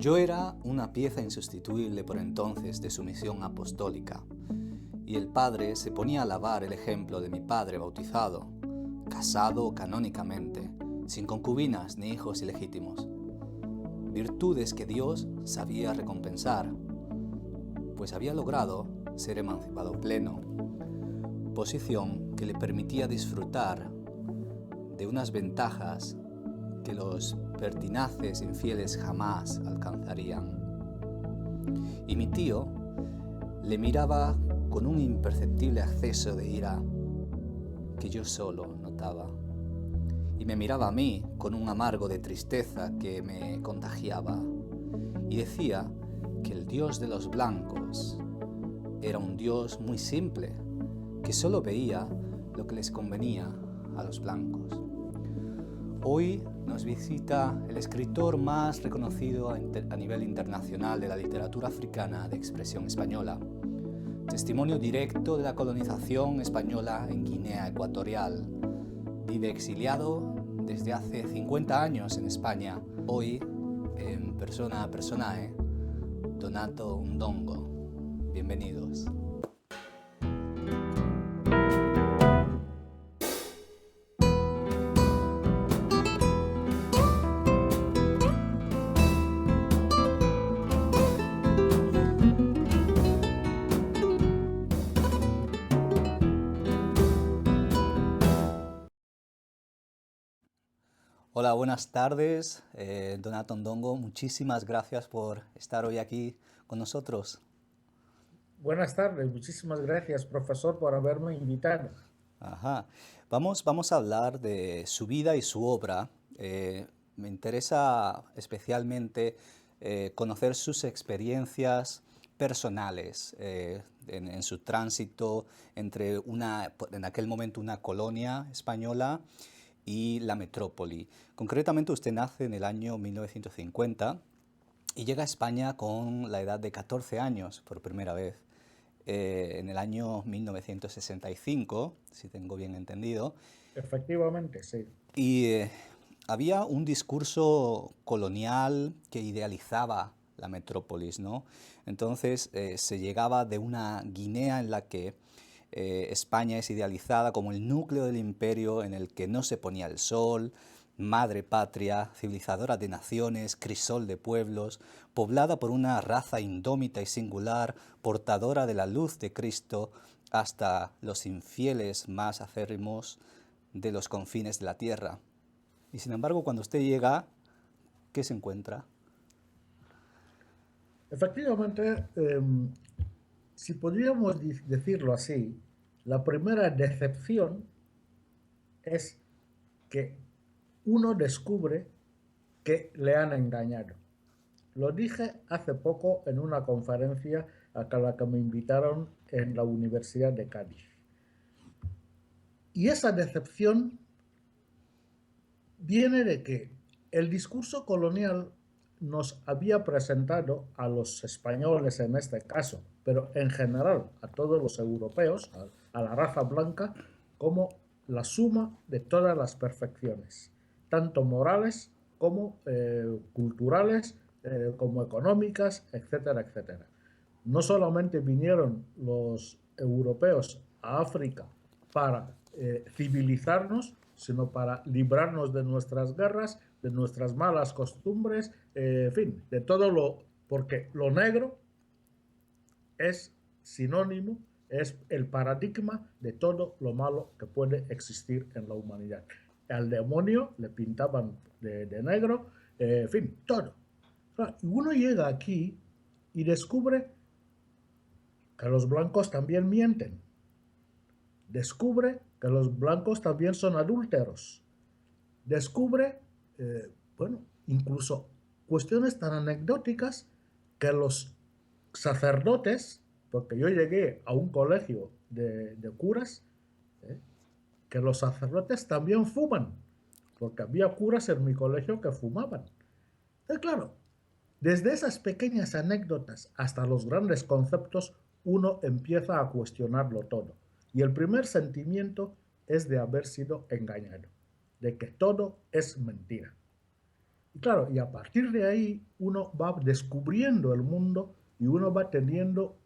Yo era una pieza insustituible por entonces de su misión apostólica, y el padre se ponía a alabar el ejemplo de mi padre bautizado, casado canónicamente, sin concubinas ni hijos ilegítimos. Virtudes que Dios sabía recompensar, pues había logrado ser emancipado pleno, posición que le permitía disfrutar de unas ventajas que los pertinaces infieles jamás alcanzarían. Y mi tío le miraba con un imperceptible acceso de ira que yo solo notaba, y me miraba a mí con un amargo de tristeza que me contagiaba, y decía que el Dios de los blancos era un Dios muy simple, que solo veía lo que les convenía a los blancos. Hoy nos visita el escritor más reconocido a nivel internacional de la literatura africana de expresión española. Testimonio directo de la colonización española en Guinea Ecuatorial. Vive exiliado desde hace 50 años en España. Hoy, en persona personae, Donato Ndongo. Bienvenidos. Hola, buenas tardes, Donato Ndongo. Muchísimas gracias por estar hoy aquí con nosotros. Buenas tardes, muchísimas gracias, profesor, por haberme invitado. Ajá. Vamos a hablar de su vida y su obra. Me interesa especialmente conocer sus experiencias personales en su tránsito entre en aquel momento una colonia española y la metrópoli. Concretamente, usted nace en el año 1950 y llega a España con la edad de 14 años por primera vez. En el año 1965, si tengo bien entendido. Efectivamente, sí. Y había un discurso colonial que idealizaba la metrópolis, ¿no? Entonces se llegaba de una Guinea en la que España es idealizada como el núcleo del imperio en el que no se ponía el sol, madre patria, civilizadora de naciones, crisol de pueblos, poblada por una raza indómita y singular, portadora de la luz de Cristo, hasta los infieles más acérrimos de los confines de la tierra. Y sin embargo, cuando usted llega, ¿qué se encuentra? Efectivamente, si podríamos decirlo así, la primera decepción es que uno descubre que le han engañado. Lo dije hace poco en una conferencia a la que me invitaron en la Universidad de Cádiz. Y esa decepción viene de que el discurso colonial nos había presentado a los españoles en este caso, pero en general a todos los europeos, a la raza blanca, como la suma de todas las perfecciones, tanto morales como culturales, como económicas, etcétera, etcétera. No solamente vinieron los europeos a África para civilizarnos, sino para librarnos de nuestras guerras, de nuestras malas costumbres, en fin, de todo porque lo negro es sinónimo, es el paradigma de todo lo malo que puede existir en la humanidad. Al demonio le pintaban de negro, en fin, todo. Y uno llega aquí y descubre que los blancos también mienten. Descubre que los blancos también son adúlteros. Descubre, bueno, incluso cuestiones tan anecdóticas que los sacerdotes, porque yo llegué a un colegio de curas, que los sacerdotes también fuman, porque había curas en mi colegio que fumaban. Entonces, claro, desde esas pequeñas anécdotas hasta los grandes conceptos, uno empieza a cuestionarlo todo. Y el primer sentimiento es de haber sido engañado, de que todo es mentira. Y claro, y a partir de ahí uno va descubriendo el mundo y uno va teniendo,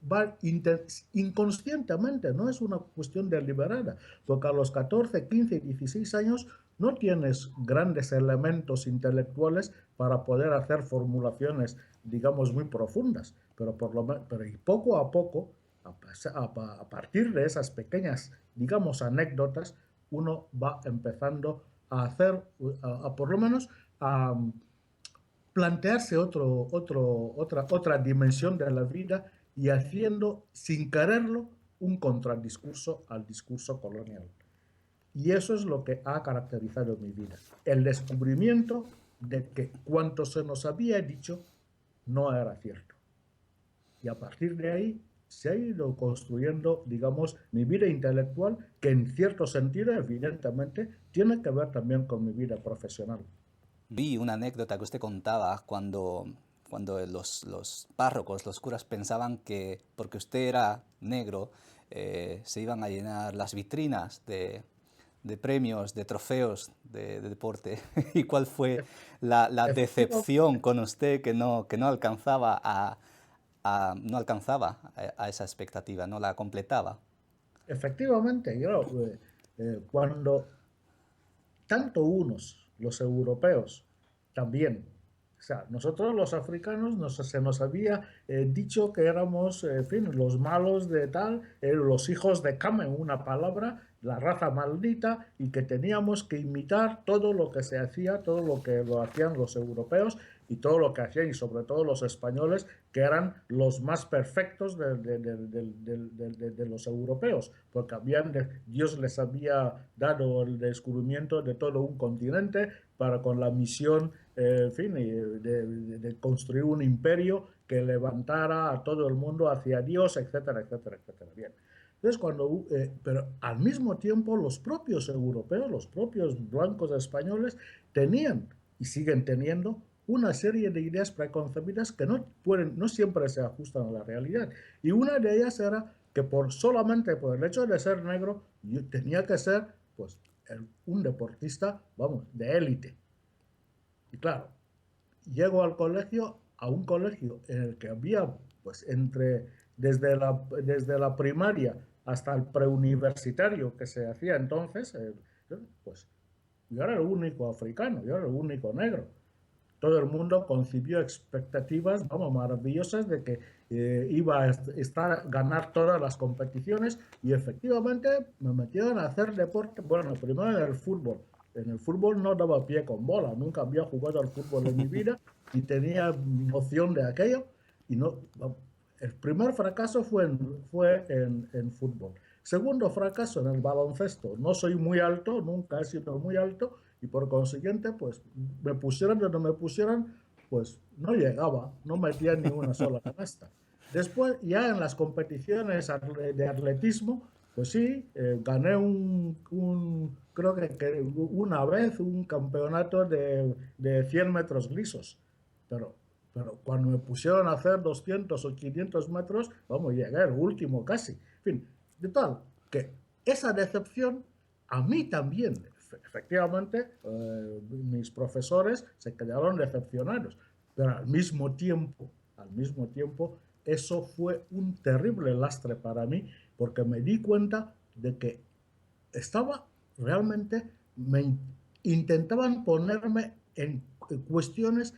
inconscientemente, no es una cuestión deliberada, porque a los 14, 15, 16 años no tienes grandes elementos intelectuales para poder hacer formulaciones, digamos, muy profundas, pero y poco a poco, a partir de esas pequeñas, digamos, anécdotas, uno va empezando a hacer, por lo menos, a plantearse otra dimensión de la vida y haciendo, sin quererlo, un contradiscurso al discurso colonial. Y eso es lo que ha caracterizado mi vida. El descubrimiento de que cuanto se nos había dicho no era cierto. Y a partir de ahí se ha ido construyendo, digamos, mi vida intelectual, que en cierto sentido, evidentemente, tiene que ver también con mi vida profesional. Vi una anécdota que usted contaba cuando los párrocos, los curas pensaban que porque usted era negro se iban a llenar las vitrinas de premios, de trofeos de deporte. ¿Y cuál fue la decepción Efectivamente, con usted que no alcanzaba no alcanzaba a esa expectativa, no la completaba? efectivamente, yo, cuando tanto unos, los europeos, también. O sea, nosotros los africanos se nos había dicho que éramos, en fin, los malos de tal, los hijos de Cam, en una palabra, la raza maldita, y que teníamos que imitar todo lo que se hacía, todo lo que lo hacían los europeos y todo lo que hacían, y sobre todo los españoles, que eran los más perfectos de los europeos, porque Dios les había dado el descubrimiento de todo un continente para con la misión, en fin, de construir un imperio que levantara a todo el mundo hacia Dios, etcétera, etcétera, etcétera. Bien. Entonces, pero al mismo tiempo los propios europeos, los propios blancos españoles tenían y siguen teniendo una serie de ideas preconcebidas que no siempre se ajustan a la realidad. Y una de ellas era que solamente por el hecho de ser negro, yo tenía que ser pues, un deportista, vamos, de élite. Y claro, llego a un colegio en el que había, pues, desde la primaria hasta el preuniversitario que se hacía entonces, pues yo era el único africano, yo era el único negro. Todo el mundo concibió expectativas, vamos, maravillosas de que iba a ganar todas las competiciones, y efectivamente me metieron a hacer deporte, bueno, primero en el fútbol. En el fútbol no daba pie con bola, nunca había jugado al fútbol en mi vida, ni tenía noción de aquello, y no, el primer fracaso fue en fútbol. Segundo fracaso en el baloncesto. No soy muy alto, nunca he sido muy alto, y por consiguiente, pues me pusieran donde me pusieran, pues no llegaba, no metía ni una sola canasta. Después, ya en las competiciones de atletismo, pues sí, gané creo que una vez un campeonato de 100 metros lisos, pero, pero cuando me pusieron a hacer 200 o 500 metros, vamos, llegué el último casi. En fin, de tal que esa decepción a mí también, efectivamente, mis profesores se quedaron decepcionados, pero al mismo tiempo, eso fue un terrible lastre para mí, porque me di cuenta de que estaba realmente, intentaban ponerme en cuestiones,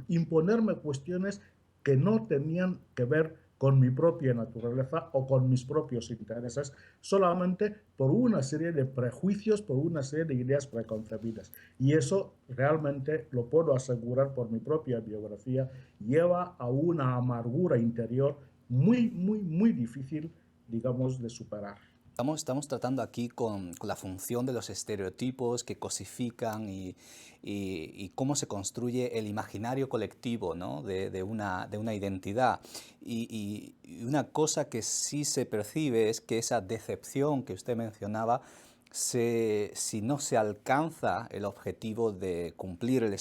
imponerme cuestiones que no tenían que ver con mi propia naturaleza o con mis propios intereses, solamente por una serie de prejuicios, por una serie de ideas preconcebidas. Y eso realmente, lo puedo asegurar por mi propia biografía, lleva a una amargura interior muy, muy, muy difícil, digamos, de superar. Estamos tratando aquí con la función de los estereotipos que cosifican y cómo se construye el imaginario colectivo, ¿no? De una identidad. Y una cosa que sí se percibe es que esa decepción que usted mencionaba, si no se alcanza el objetivo de cumplir el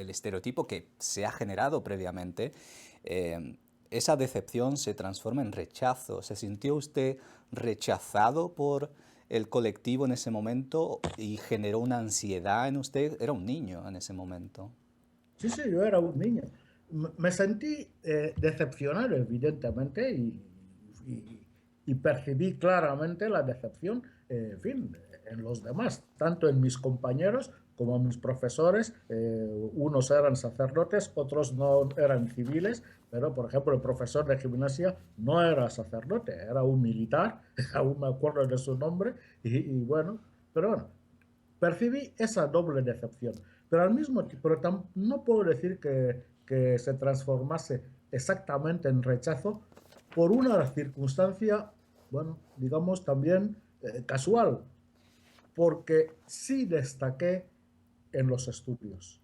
estereotipo que se ha generado previamente, eh, esa decepción se transforma en rechazo. ¿Se sintió usted rechazado por el colectivo en ese momento y generó una ansiedad en usted? Era un niño en ese momento. Sí, sí, yo era un niño. Me sentí decepcionado, evidentemente, y- y percibí claramente la decepción, en fin, en los demás, tanto en mis compañeros como en mis profesores. Unos eran sacerdotes, otros no eran civiles, pero, por ejemplo, el profesor de gimnasia no era sacerdote, era un militar, aún me acuerdo de su nombre, y bueno, pero bueno, percibí esa doble decepción, pero al mismo tiempo, no puedo decir que se transformase exactamente en rechazo por una circunstancia, bueno, digamos también casual, porque sí destaqué en los estudios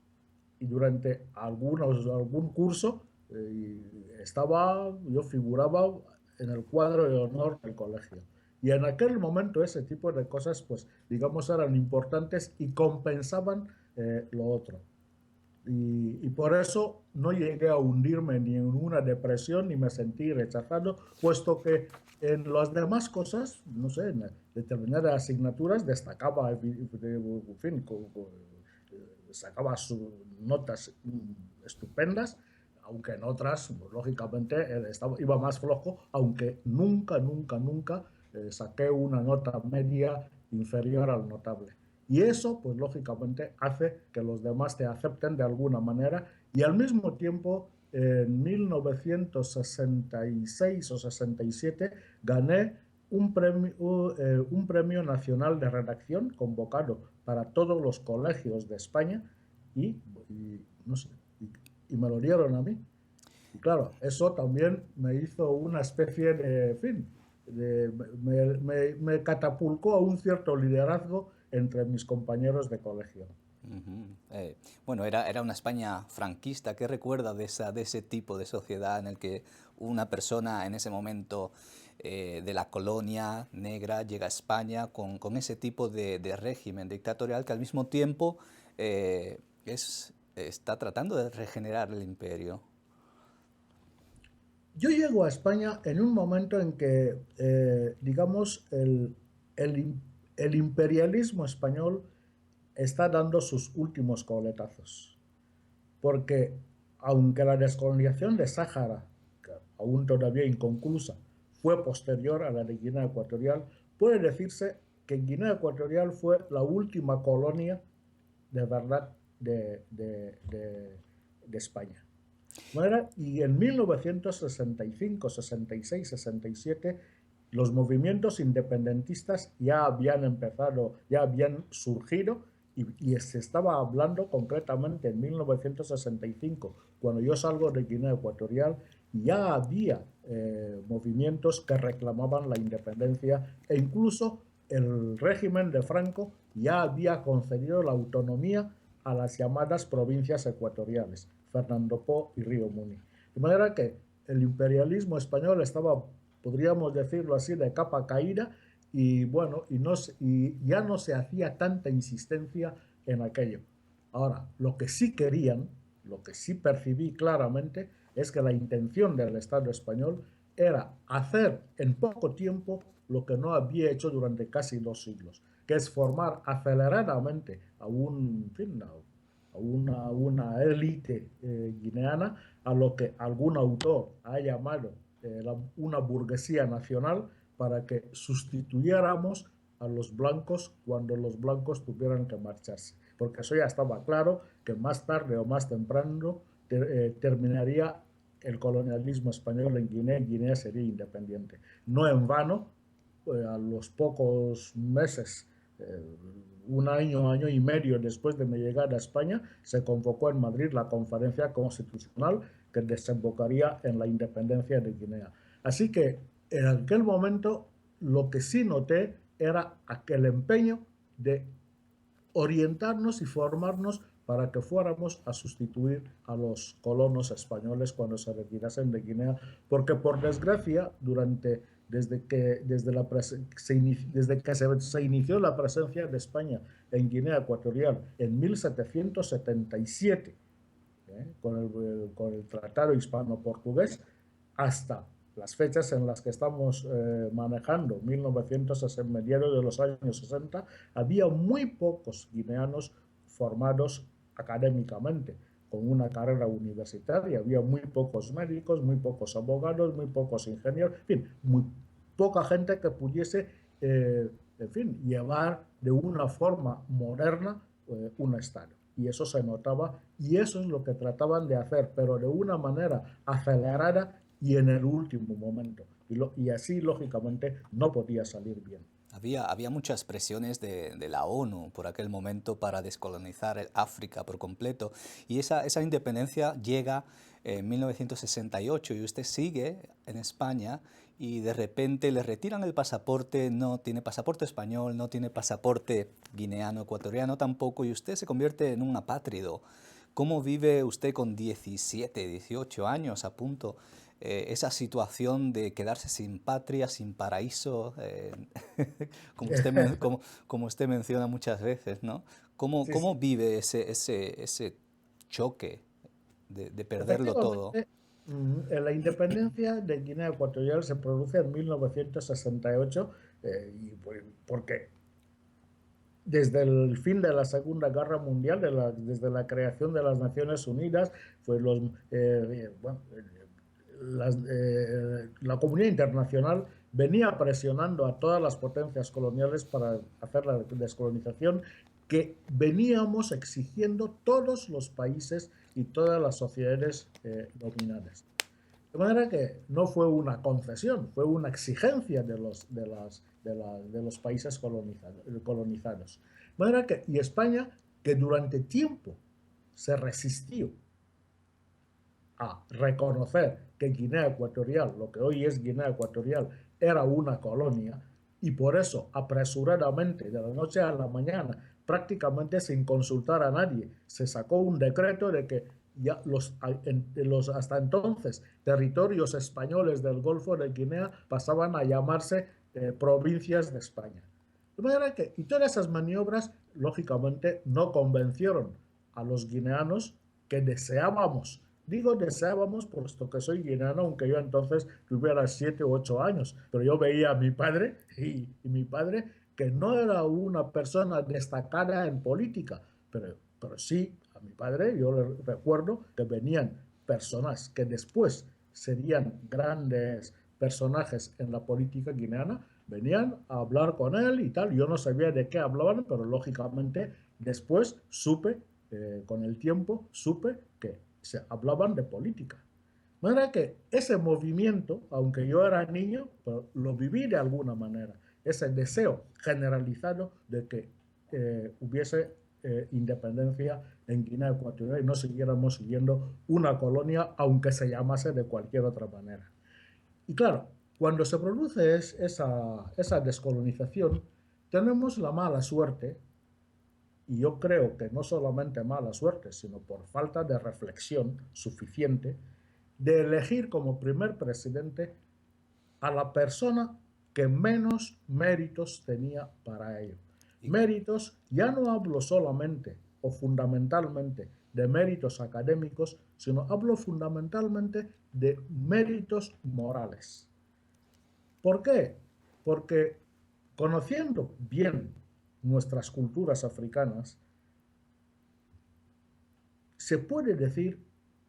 y durante algún curso yo figuraba en el cuadro de honor del colegio. Y en aquel momento ese tipo de cosas, pues, digamos, eran importantes y compensaban lo otro. Y por eso no llegué a hundirme ni en una depresión ni me sentí rechazado, puesto que en las demás cosas, no sé, en determinadas asignaturas destacaba, en fin, sacaba sus notas estupendas, aunque en otras, pues, lógicamente, iba más flojo, aunque nunca saqué una nota media inferior al notable. Y eso, pues lógicamente, hace que los demás te acepten de alguna manera y al mismo tiempo, en 1966 o 67, gané un premio nacional de redacción convocado para todos los colegios de España no sé, y me lo dieron a mí. Y claro, eso también me hizo una especie de, en fin, me catapultó a un cierto liderazgo entre mis compañeros de colegio. Ujú. Bueno, era una España franquista. ¿Qué recuerda de ese tipo de sociedad en el que una persona en ese momento de la colonia negra llega a España con ese tipo de régimen dictatorial que al mismo tiempo está tratando de regenerar el imperio? Yo llego a España en un momento en que, digamos, el, el imperialismo español está dando sus últimos coletazos. Porque aunque la descolonización de Sáhara, que aún todavía inconclusa, fue posterior a la de Guinea Ecuatorial, puede decirse que Guinea Ecuatorial fue la última colonia de verdad de España. Y en 1965, 66, 67, los movimientos independentistas ya habían empezado, ya habían surgido y se estaba hablando concretamente en 1965, cuando yo salgo de Guinea Ecuatorial, ya había movimientos que reclamaban la independencia e incluso el régimen de Franco ya había concedido la autonomía a las llamadas provincias ecuatoriales, Fernando Po y Río Muni. De manera que el imperialismo español estaba, podríamos decirlo así, de capa caída y bueno, y ya no se hacía tanta insistencia en aquello. Ahora, lo que sí querían, lo que sí percibí claramente, es que la intención del Estado español era hacer en poco tiempo lo que no había hecho durante casi 2 siglos, que es formar aceleradamente a una élite guineana, a lo que algún autor ha llamado una burguesía nacional, para que sustituyéramos a los blancos cuando los blancos tuvieran que marcharse. Porque eso ya estaba claro, que más tarde o más temprano terminaría el colonialismo español en Guinea y Guinea sería independiente. No en vano, a los pocos meses, eh, un año y medio después de mi llegada a España, se convocó en Madrid la conferencia constitucional que desembocaría en la independencia de Guinea. Así que en aquel momento lo que sí noté era aquel empeño de orientarnos y formarnos para que fuéramos a sustituir a los colonos españoles cuando se retirasen de Guinea, porque por desgracia, desde que se inició la presencia de España en Guinea Ecuatorial en 1777, con el Tratado Hispano-Portugués, hasta las fechas en las que estamos manejando, 1960, mediados de los años 60, había muy pocos guineanos formados académicamente, con una carrera universitaria. Había muy pocos médicos, muy pocos abogados, muy pocos ingenieros, en fin, muy poca gente que pudiese, en fin, llevar de una forma moderna un Estado. Y eso se notaba, y eso es lo que trataban de hacer, pero de una manera acelerada y en el último momento. Y así, lógicamente, no podía salir bien. Había muchas presiones de la ONU por aquel momento para descolonizar el África por completo y esa independencia llega en 1968 y usted sigue en España y de repente le retiran el pasaporte, no tiene pasaporte español, no tiene pasaporte guineano, ecuatoriano tampoco y usted se convierte en un apátrido. ¿Cómo vive usted con 17, 18 años a punto esa situación de quedarse sin patria, sin paraíso, como como usted menciona muchas veces, ¿no? Sí, Cómo sí. vive ese choque de perderlo todo? Efectivamente, la independencia de Guinea Ecuatorial se produce en 1968, porque desde el fin de la Segunda Guerra Mundial, desde la creación de las Naciones Unidas, pues bueno, la comunidad internacional venía presionando a todas las potencias coloniales para hacer la descolonización que veníamos exigiendo todos los países y todas las sociedades dominantes. De manera que no fue una concesión, fue una exigencia de los países colonizados. De manera que, y España, que durante tiempo se resistió a reconocer que Guinea Ecuatorial, lo que hoy es Guinea Ecuatorial, era una colonia, y por eso apresuradamente, de la noche a la mañana, prácticamente sin consultar a nadie, se sacó un decreto de que ya los hasta entonces territorios españoles del Golfo de Guinea pasaban a llamarse provincias de España. De manera que, y todas esas maniobras, lógicamente, no convencieron a los guineanos que deseábamos. Digo deseábamos puesto que soy guineano, aunque yo entonces tuviera 7 u 8 años, pero yo veía a mi padre y mi padre que no era una persona destacada en política, pero sí a mi padre yo le recuerdo que venían personas que después serían grandes personajes en la política guineana, venían a hablar con él y tal. Yo no sabía de qué hablaban, pero lógicamente después supe, con el tiempo, supe que se hablaban de política. No era que ese movimiento, aunque yo era niño, pero lo viví de alguna manera, ese deseo generalizado de que hubiese independencia en Guinea Ecuatorial y no siguiéramos siguiendo una colonia, aunque se llamase de cualquier otra manera. Y claro, cuando se produce esa descolonización, tenemos la mala suerte, y yo creo que no solamente mala suerte, sino por falta de reflexión suficiente, de elegir como primer presidente a la persona que menos méritos tenía para ello. Méritos, ya no hablo solamente o fundamentalmente de méritos académicos, sino hablo fundamentalmente de méritos morales. ¿Por qué? Porque conociendo bien nuestras culturas africanas, se puede decir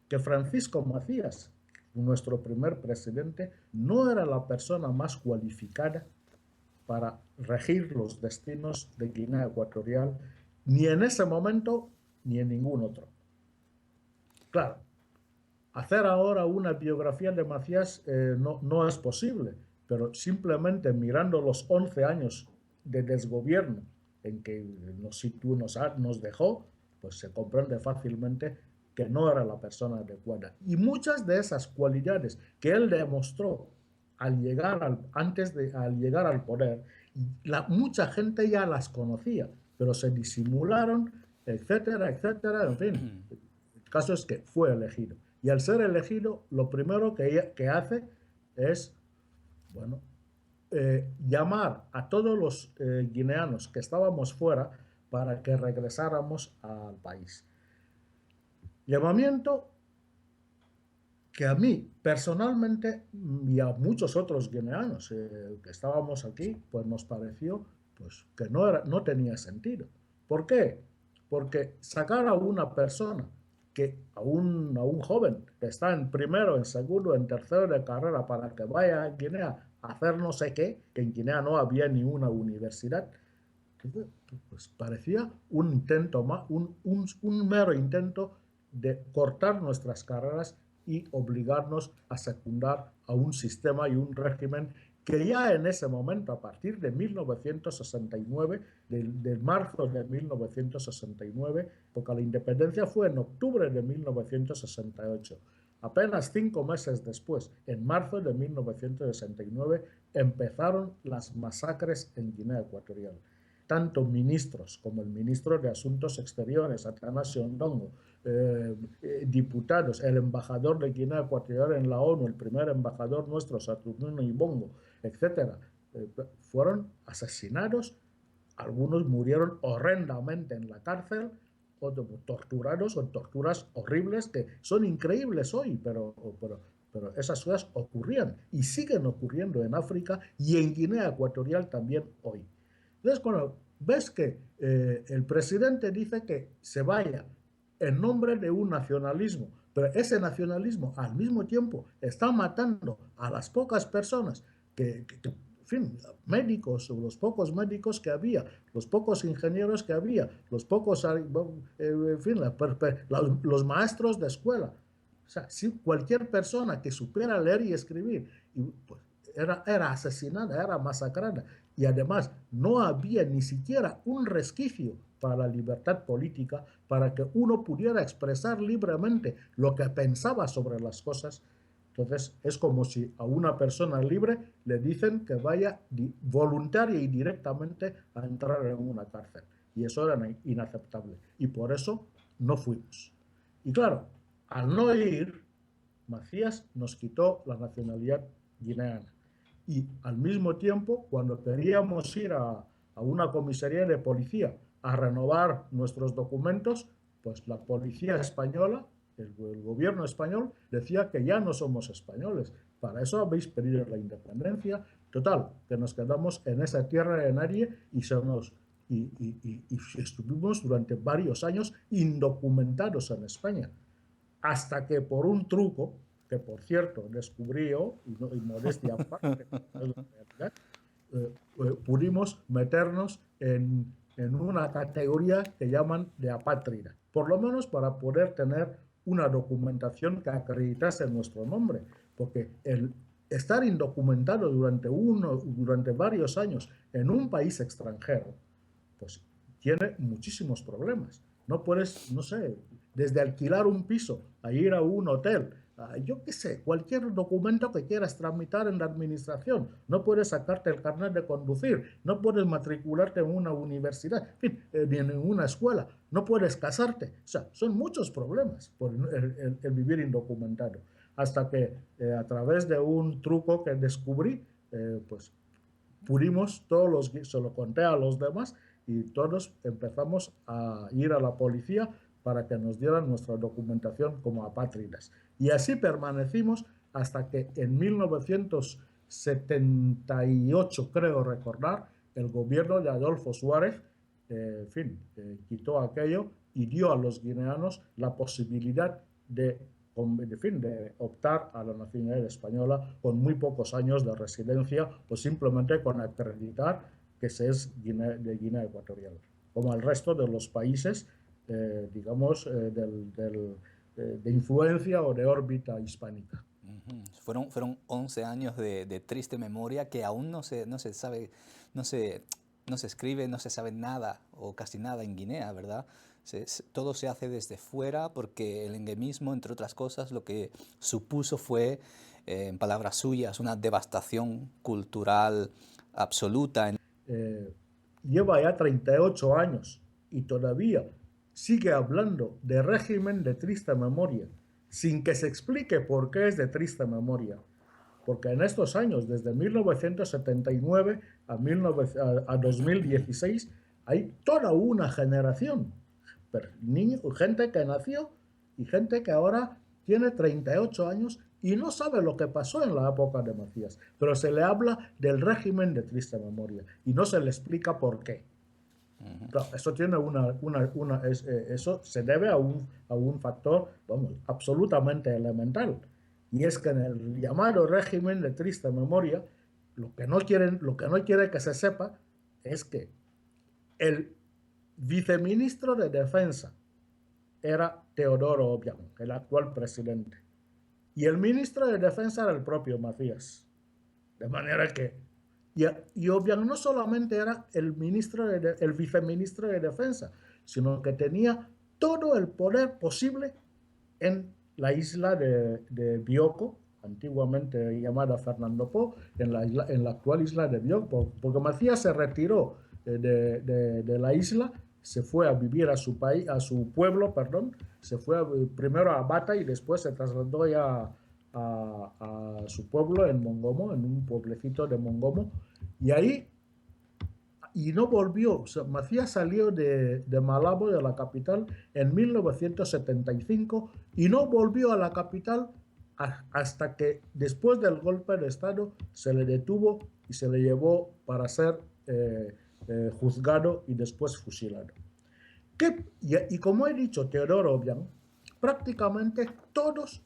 que Francisco Macías, nuestro primer presidente, no era la persona más cualificada para regir los destinos de Guinea Ecuatorial, ni en ese momento ni en ningún otro. Claro, hacer ahora una biografía de Macías no es posible, pero simplemente mirando los 11 años de desgobierno en que nos dejó, pues se comprende fácilmente que no era la persona adecuada. Y muchas de esas cualidades que él demostró al llegar al poder, mucha gente ya las conocía, pero se disimularon, etcétera, etcétera, en fin. El caso es que fue elegido. Y al ser elegido, lo primero que hace es, bueno, llamar a todos los guineanos que estábamos fuera para que regresáramos al país. Llamamiento que a mí personalmente y a muchos otros guineanos que estábamos aquí, pues nos pareció pues, que no tenía sentido. ¿Por qué? Porque sacar a una persona que a un joven que está en primero, en segundo, en tercero de carrera para que vaya a Guinea a hacer no sé qué, que en Guinea no había ni una universidad, pues parecía un intento más, un mero intento de cortar nuestras carreras y obligarnos a secundar a un sistema y un régimen que ya en ese momento, a partir de 1969, de marzo de 1969, porque la independencia fue en octubre de 1968, apenas 5 meses después, en marzo de 1969, empezaron las masacres en Guinea Ecuatorial. Tanto ministros como el ministro de Asuntos Exteriores, Atanasio Ndongo, diputados, el embajador de Guinea Ecuatorial en la ONU, el primer embajador nuestro, Saturnino Ibongo, etcétera, fueron asesinados, algunos murieron horrendamente en la cárcel, otros torturados con torturas horribles que son increíbles hoy, pero esas cosas ocurrían y siguen ocurriendo en África y en Guinea Ecuatorial también hoy. Entonces, cuando ves que el presidente dice que se vaya en nombre de un nacionalismo, pero ese nacionalismo al mismo tiempo está matando a las pocas personas en fin, médicos, los pocos médicos que había, los pocos ingenieros que había, los pocos, en fin, los maestros de escuela. O sea, si cualquier persona que supiera leer y escribir, pues, era asesinada, era masacrada. Y además no había ni siquiera un resquicio para la libertad política, para que uno pudiera expresar libremente lo que pensaba sobre las cosas. Entonces es como si a una persona libre le dicen que vaya voluntaria y directamente a entrar en una cárcel. Y eso era inaceptable. Y por eso no fuimos. Y claro, al no ir, Macías nos quitó la nacionalidad guineana. Y al mismo tiempo, cuando queríamos ir a una comisaría de policía a renovar nuestros documentos, pues la policía española, el gobierno español, decía que ya no somos españoles. Para eso habéis pedido la independencia. Total, que nos quedamos en esa tierra de nadie y estuvimos durante varios años indocumentados en España. Hasta que por un truco, que por cierto descubrió, y modestia aparte, pudimos meternos en una categoría que llaman de apátrida, por lo menos para poder tener una documentación que acreditase nuestro nombre, porque el estar indocumentado durante varios años en un país extranjero, pues tiene muchísimos problemas. No puedes, no sé, desde alquilar un piso a ir a un hotel, yo qué sé, cualquier documento que quieras tramitar en la administración. No puedes sacarte el carnet de conducir, no puedes matricularte en una universidad, en fin, ni en una escuela, no puedes casarte. O sea, son muchos problemas por el vivir indocumentado. Hasta que a través de un truco que descubrí, pues pudimos, se lo conté a los demás y todos empezamos a ir a la policía para que nos dieran nuestra documentación como apátridas. Y así permanecimos hasta que en 1978, creo recordar, el gobierno de Adolfo Suárez, en fin, quitó aquello y dio a los guineanos la posibilidad de optar a la nacionalidad española con muy pocos años de residencia o simplemente con acreditar que se es de Guinea Ecuatorial, como el resto de los países, digamos, de influencia o de órbita hispánica. Fueron 11 años de triste memoria que aún no se sabe, no se escribe, no se sabe nada o casi nada en Guinea, ¿verdad? Todo se hace desde fuera porque el endemismo, entre otras cosas, lo que supuso fue, en palabras suyas, una devastación cultural absoluta. Lleva ya 38 años y todavía sigue hablando de régimen de triste memoria, sin que se explique por qué es de triste memoria. Porque en estos años, desde 1979 a 2016, hay toda una generación, gente que nació y gente que ahora tiene 38 años y no sabe lo que pasó en la época de Macías, pero se le habla del régimen de triste memoria y no se le explica por qué. Claro, eso tiene eso se debe a un factor, vamos, absolutamente elemental. Y es que en el llamado régimen de triste memoria, lo que no quiere que se sepa es que el viceministro de Defensa era Teodoro Obiang, el actual presidente. Y el ministro de Defensa era el propio Macías. De manera que y Obiang no solamente era el viceministro de Defensa, sino que tenía todo el poder posible en la isla de Bioko, antiguamente llamada Fernando Po, en la actual isla de Bioko, porque Macías se retiró de la isla, se fue a vivir a su país, a su pueblo, perdón, se fue primero a Bata y después se trasladó ya a su pueblo en Mongomo, en un pueblecito de Mongomo, y ahí y no volvió. O sea, Macías salió de Malabo, de la capital, en 1975 y no volvió a la capital hasta que después del golpe de Estado se le detuvo y se le llevó para ser juzgado y después fusilado. Y como he dicho, Teodoro Obiang, prácticamente todos,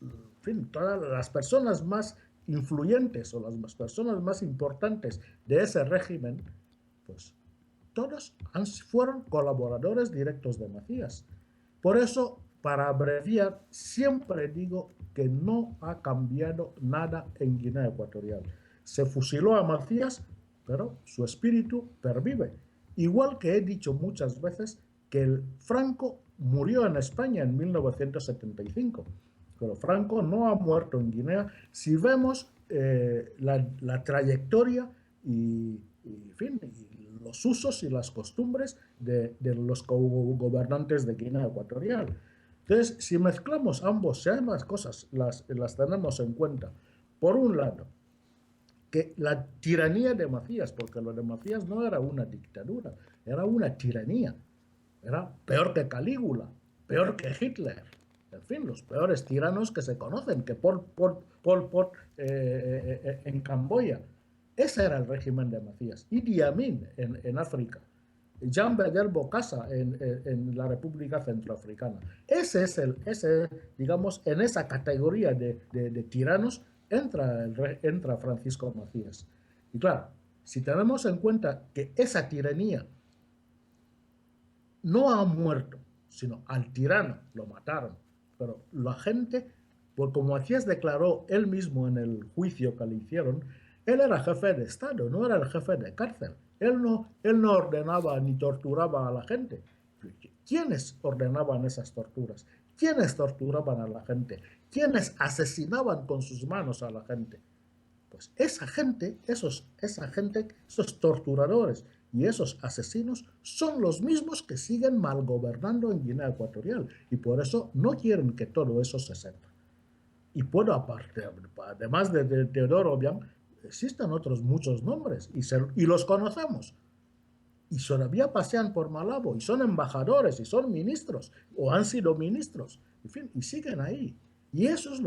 en fin, todas las personas más influyentes o las personas más importantes de ese régimen, pues todos fueron colaboradores directos de Macías. Por eso, para abreviar, siempre digo que no ha cambiado nada en Guinea Ecuatorial. Se fusiló a Macías, pero su espíritu pervive. Igual que he dicho muchas veces que el Franco murió en España en 1975. Pero Franco no ha muerto en Guinea. Si vemos la trayectoria y los usos y las costumbres de los gobernantes de Guinea Ecuatorial. Entonces, si mezclamos ambas cosas las tenemos en cuenta. Por un lado, que la tiranía de Macías, porque lo de Macías no era una dictadura, era una tiranía. Era peor que Calígula, peor que Hitler. En fin, los peores tiranos que se conocen, que Pol Pot en Camboya. Ese era el régimen de Macías. Idi Amin en África. Jean Bedel Bokassa en la República Centroafricana. Digamos, en esa categoría de tiranos entra Francisco Macías. Y claro, si tenemos en cuenta que esa tiranía no ha muerto, sino al tirano lo mataron, pero la gente, por como Macías declaró él mismo en el juicio que le hicieron, él era jefe de Estado, no era el jefe de cárcel. Él no ordenaba ni torturaba a la gente. ¿Quiénes ordenaban esas torturas? ¿Quiénes torturaban a la gente? ¿Quiénes asesinaban con sus manos a la gente? Pues esos torturadores y esos asesinos son los mismos que siguen malgobernando en Guinea Ecuatorial y por eso no quieren que todo eso se sepa. Y puedo, aparte, además de Teodoro Obiang, existen otros muchos nombres y los conocemos. Y todavía pasean por Malabo y son embajadores y son ministros o han sido ministros, en fin, y siguen ahí. Y eso es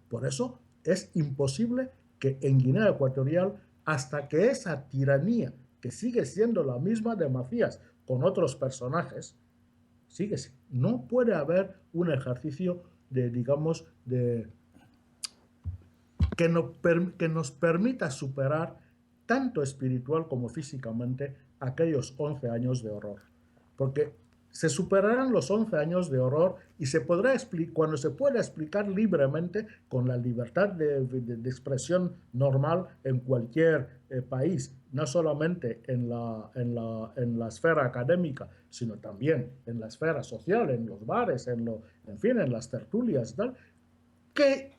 por eso es imposible que en Guinea Ecuatorial, hasta que esa tiranía, que sigue siendo la misma de Macías con otros personajes, no puede haber un ejercicio digamos, que nos permita superar tanto espiritual como físicamente aquellos 11 años de horror. Porque se superarán los 11 años de horror y cuando se pueda explicar libremente, con la libertad de expresión normal en cualquier país, no solamente en la esfera académica, sino también en la esfera social, en los bares, en las tertulias, tal. ¿Qué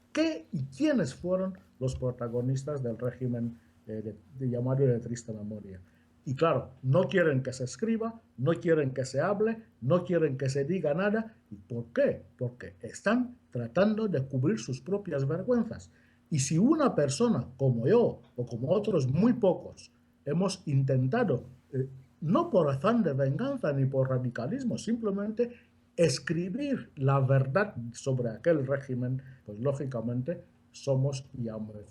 y quiénes fueron los protagonistas del régimen llamado de triste memoria? Y claro, no quieren que se escriba, no quieren que se hable, no quieren que se diga nada. ¿Y por qué? Porque están tratando de cubrir sus propias vergüenzas. Y si una persona como yo o como otros muy pocos hemos intentado, no por afán de venganza ni por radicalismo, simplemente escribir la verdad sobre aquel régimen, pues lógicamente somos,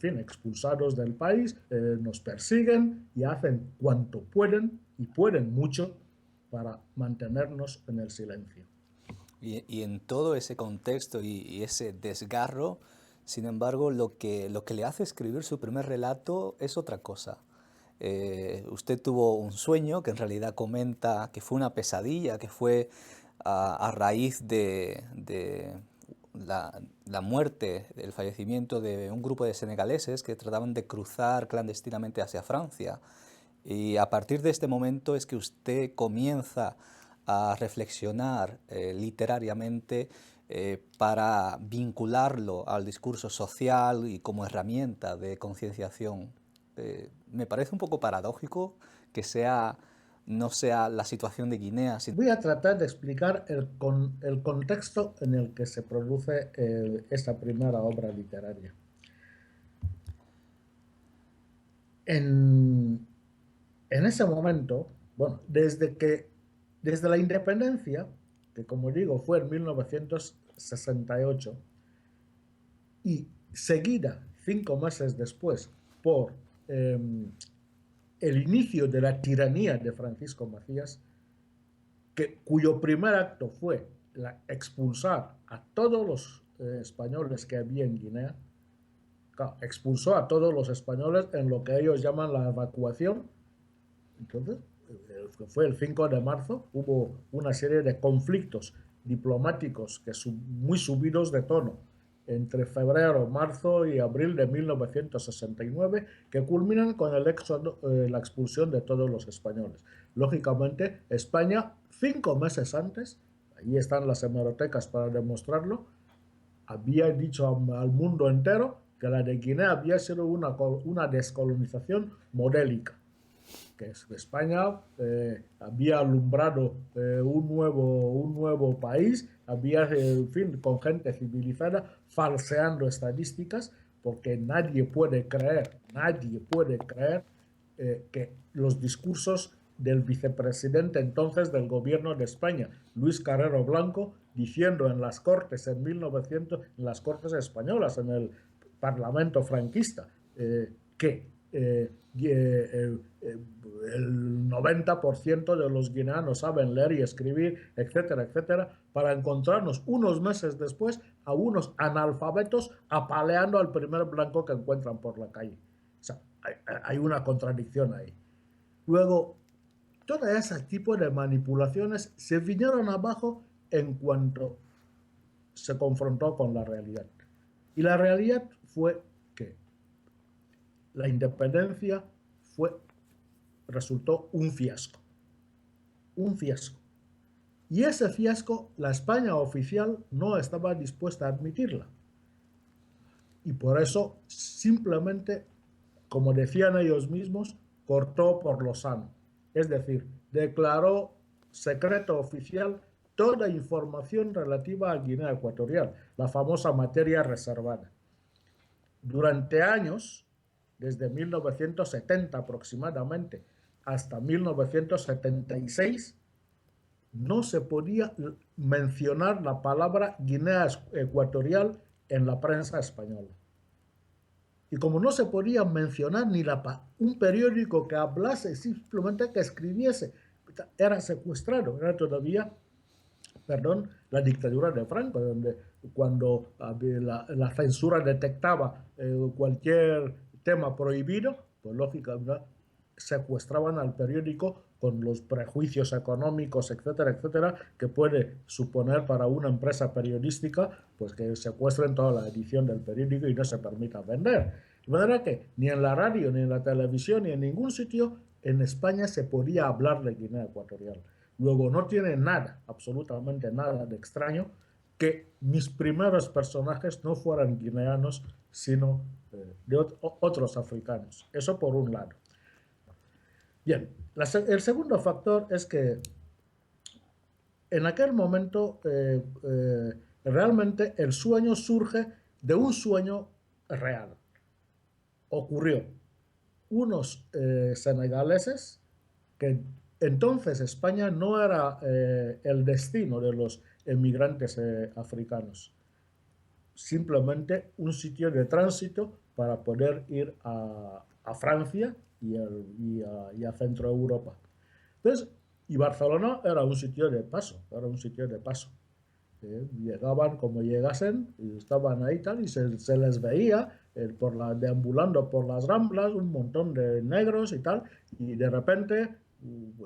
expulsados del país, nos persiguen y hacen cuanto pueden y pueden mucho para mantenernos en el silencio. Y en todo ese contexto y ese desgarro, sin embargo, lo que le hace escribir su primer relato es otra cosa. Usted tuvo un sueño que en realidad comenta que fue una pesadilla, que fue a raíz de la muerte, el fallecimiento de un grupo de senegaleses que trataban de cruzar clandestinamente hacia Francia. Y a partir de este momento es que usted comienza a reflexionar literariamente para vincularlo al discurso social y como herramienta de concienciación. Me parece un poco paradójico que no sea la situación de Guinea, sino... Voy a tratar de explicar el contexto en el que se produce esta primera obra literaria. En ese momento, bueno, desde la independencia, que como digo fue en 1968, y seguida 5 meses después por el inicio de la tiranía de Francisco Macías, cuyo primer acto fue expulsar a todos los españoles que había en Guinea. Claro, expulsó a todos los españoles en lo que ellos llaman la evacuación. Entonces, fue el 5 de marzo, hubo una serie de conflictos diplomáticos muy subidos de tono entre febrero, marzo y abril de 1969, que culminan con el éxodo, la expulsión de todos los españoles. Lógicamente, España, 5 meses antes, ahí están las hemerotecas para demostrarlo, había dicho al mundo entero que la de Guinea había sido una descolonización modélica, que España había alumbrado un nuevo país, había, en fin, con gente civilizada, falseando estadísticas, porque nadie puede creer que los discursos del vicepresidente entonces del gobierno de España, Luis Carrero Blanco, diciendo en las Cortes en 1900, en las Cortes españolas, en el Parlamento franquista, que el 90% de los guineanos saben leer y escribir, etcétera, etcétera, para encontrarnos unos meses después a unos analfabetos apaleando al primer blanco que encuentran por la calle. O sea, hay una contradicción ahí. Luego, todo ese tipo de manipulaciones se vinieron abajo en cuanto se confrontó con la realidad. Y la realidad fue que la independencia resultó un fiasco. Un fiasco. Y ese fiasco, la España oficial no estaba dispuesta a admitirla. Y por eso, simplemente, como decían ellos mismos, cortó por lo sano. Es decir, declaró secreto oficial toda información relativa a Guinea Ecuatorial, la famosa materia reservada. Durante años, desde 1970 aproximadamente hasta 1976, no se podía mencionar la palabra Guinea Ecuatorial en la prensa española. Y como no se podía mencionar ni un periódico que hablase, simplemente que escribiese, era secuestrado, era todavía, la dictadura de Franco, donde cuando la censura detectaba cualquier tema prohibido, pues lógicamente secuestraban al periódico con los prejuicios económicos, etcétera, etcétera, que puede suponer para una empresa periodística, pues que secuestren toda la edición del periódico y no se permita vender. De manera que ni en la radio, ni en la televisión, ni en ningún sitio en España se podía hablar de Guinea Ecuatorial. Luego, no tiene nada, absolutamente nada de extraño que mis primeros personajes no fueran guineanos, sino de otros africanos. Eso por un lado. Bien, el segundo factor es que en aquel momento realmente el sueño surge de un sueño real. Ocurrió. Unos senegaleses, que entonces España no era el destino de los emigrantes africanos, simplemente un sitio de tránsito para poder ir a Francia y a Centro Europa. Entonces, y Barcelona era un sitio de paso, era un sitio de paso. Llegaban como llegasen, y estaban ahí tal, y se les veía deambulando por las Ramblas un montón de negros y tal, y de repente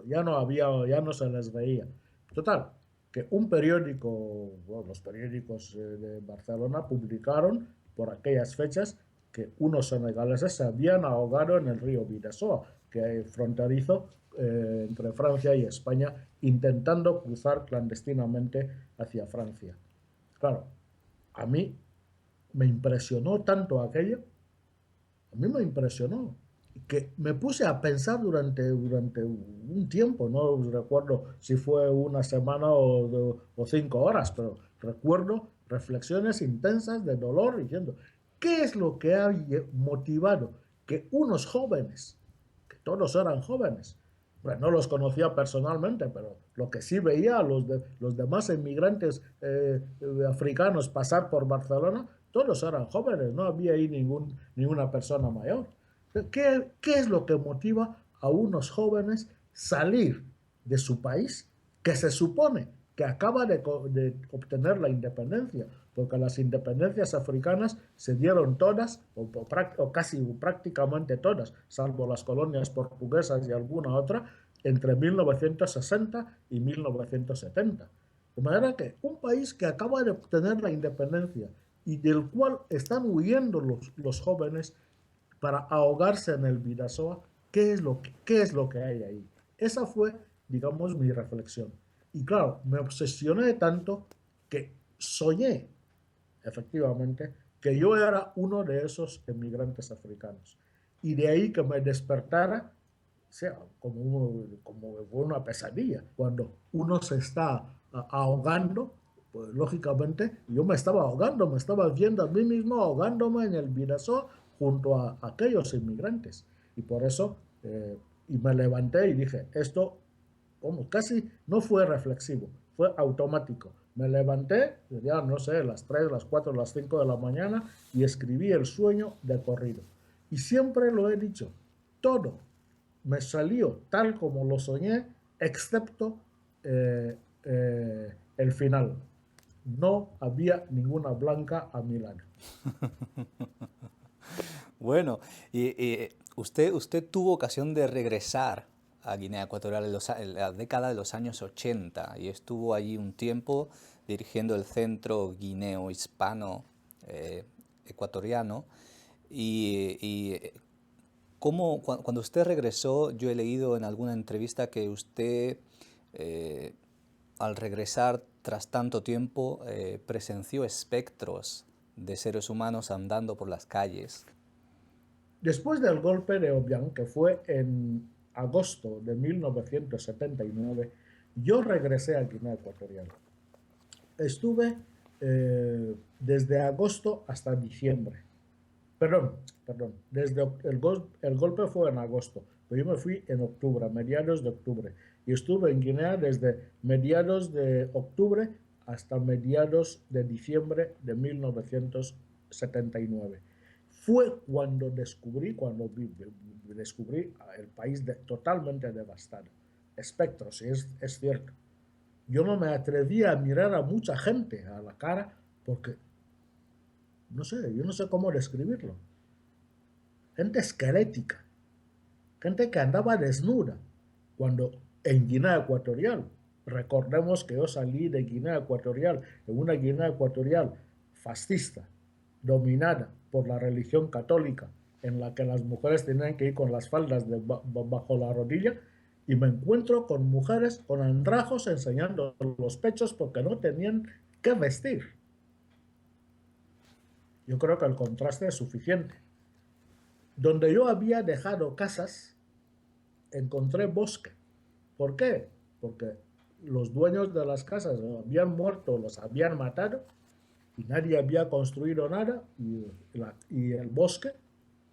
ya no se les veía. Total, que un periódico, bueno, los periódicos de Barcelona publicaron por aquellas fechas que unos senegaleses se habían ahogado en el río Bidasoa, que es fronterizo entre Francia y España, intentando cruzar clandestinamente hacia Francia. Claro, a mí me impresionó tanto aquello, a mí me impresionó, que me puse a pensar durante un tiempo, no recuerdo si fue una semana o 5 horas, pero recuerdo reflexiones intensas de dolor diciendo, ¿qué es lo que ha motivado que unos jóvenes, que todos eran jóvenes, bueno, no los conocía personalmente, pero lo que sí veía a los demás inmigrantes africanos pasar por Barcelona, todos eran jóvenes, no había ahí ninguna persona mayor. ¿Qué es lo que motiva a unos jóvenes salir de su país que se supone que acaba de obtener la independencia? Porque las independencias africanas se dieron todas, o casi prácticamente todas, salvo las colonias portuguesas y alguna otra, entre 1960 y 1970. De manera que un país que acaba de obtener la independencia y del cual están huyendo los jóvenes para ahogarse en el Bidasoa, qué es lo que hay ahí? Esa fue, digamos, mi reflexión. Y claro, me obsesioné tanto que soñé, efectivamente, que yo era uno de esos emigrantes africanos. Y de ahí que me despertara, o sea, como una pesadilla. Cuando uno se está ahogando, pues lógicamente yo me estaba ahogando, me estaba viendo a mí mismo ahogándome en el Bidasoa junto a aquellos inmigrantes. Y por eso, y me levanté y dije, esto como casi no fue reflexivo, fue automático. Me levanté, ya no sé, las 3, las 4, las 5 de la mañana y escribí el sueño de corrido. Y siempre lo he dicho, todo me salió tal como lo soñé, excepto el final. No había ninguna blanca a mi lado. Bueno, y usted tuvo ocasión de regresar a Guinea Ecuatorial en la década de los años 80 y estuvo allí un tiempo dirigiendo el Centro Guineo Hispano Ecuatoriano. Y cuando usted regresó, yo he leído en alguna entrevista que usted, eh, al regresar tras tanto tiempo, presenció espectros de seres humanos andando por las calles. Después del golpe de Obiang, que fue en agosto de 1979, yo regresé a Guinea Ecuatorial. Estuve desde agosto hasta diciembre. Perdón, el golpe fue en agosto, pero yo me fui en octubre, a mediados de octubre, y estuve en Guinea desde mediados de octubre hasta mediados de diciembre de 1979. Fue cuando descubrí el país totalmente devastado. Espectros, y es cierto. Yo no me atrevía a mirar a mucha gente a la cara porque, no sé, yo no sé cómo describirlo. Gente esquelética, gente que andaba desnuda, cuando en Guinea Ecuatorial, recordemos que yo salí de Guinea Ecuatorial, en una Guinea Ecuatorial fascista, dominada por la religión católica, en la que las mujeres tenían que ir con las faldas bajo la rodilla, y me encuentro con mujeres con andrajos enseñando los pechos porque no tenían que vestir. Yo creo que el contraste es suficiente. Donde yo había dejado casas, encontré bosque. ¿Por qué? Porque los dueños de las casas habían muerto, los habían matado y nadie había construido nada, y el bosque,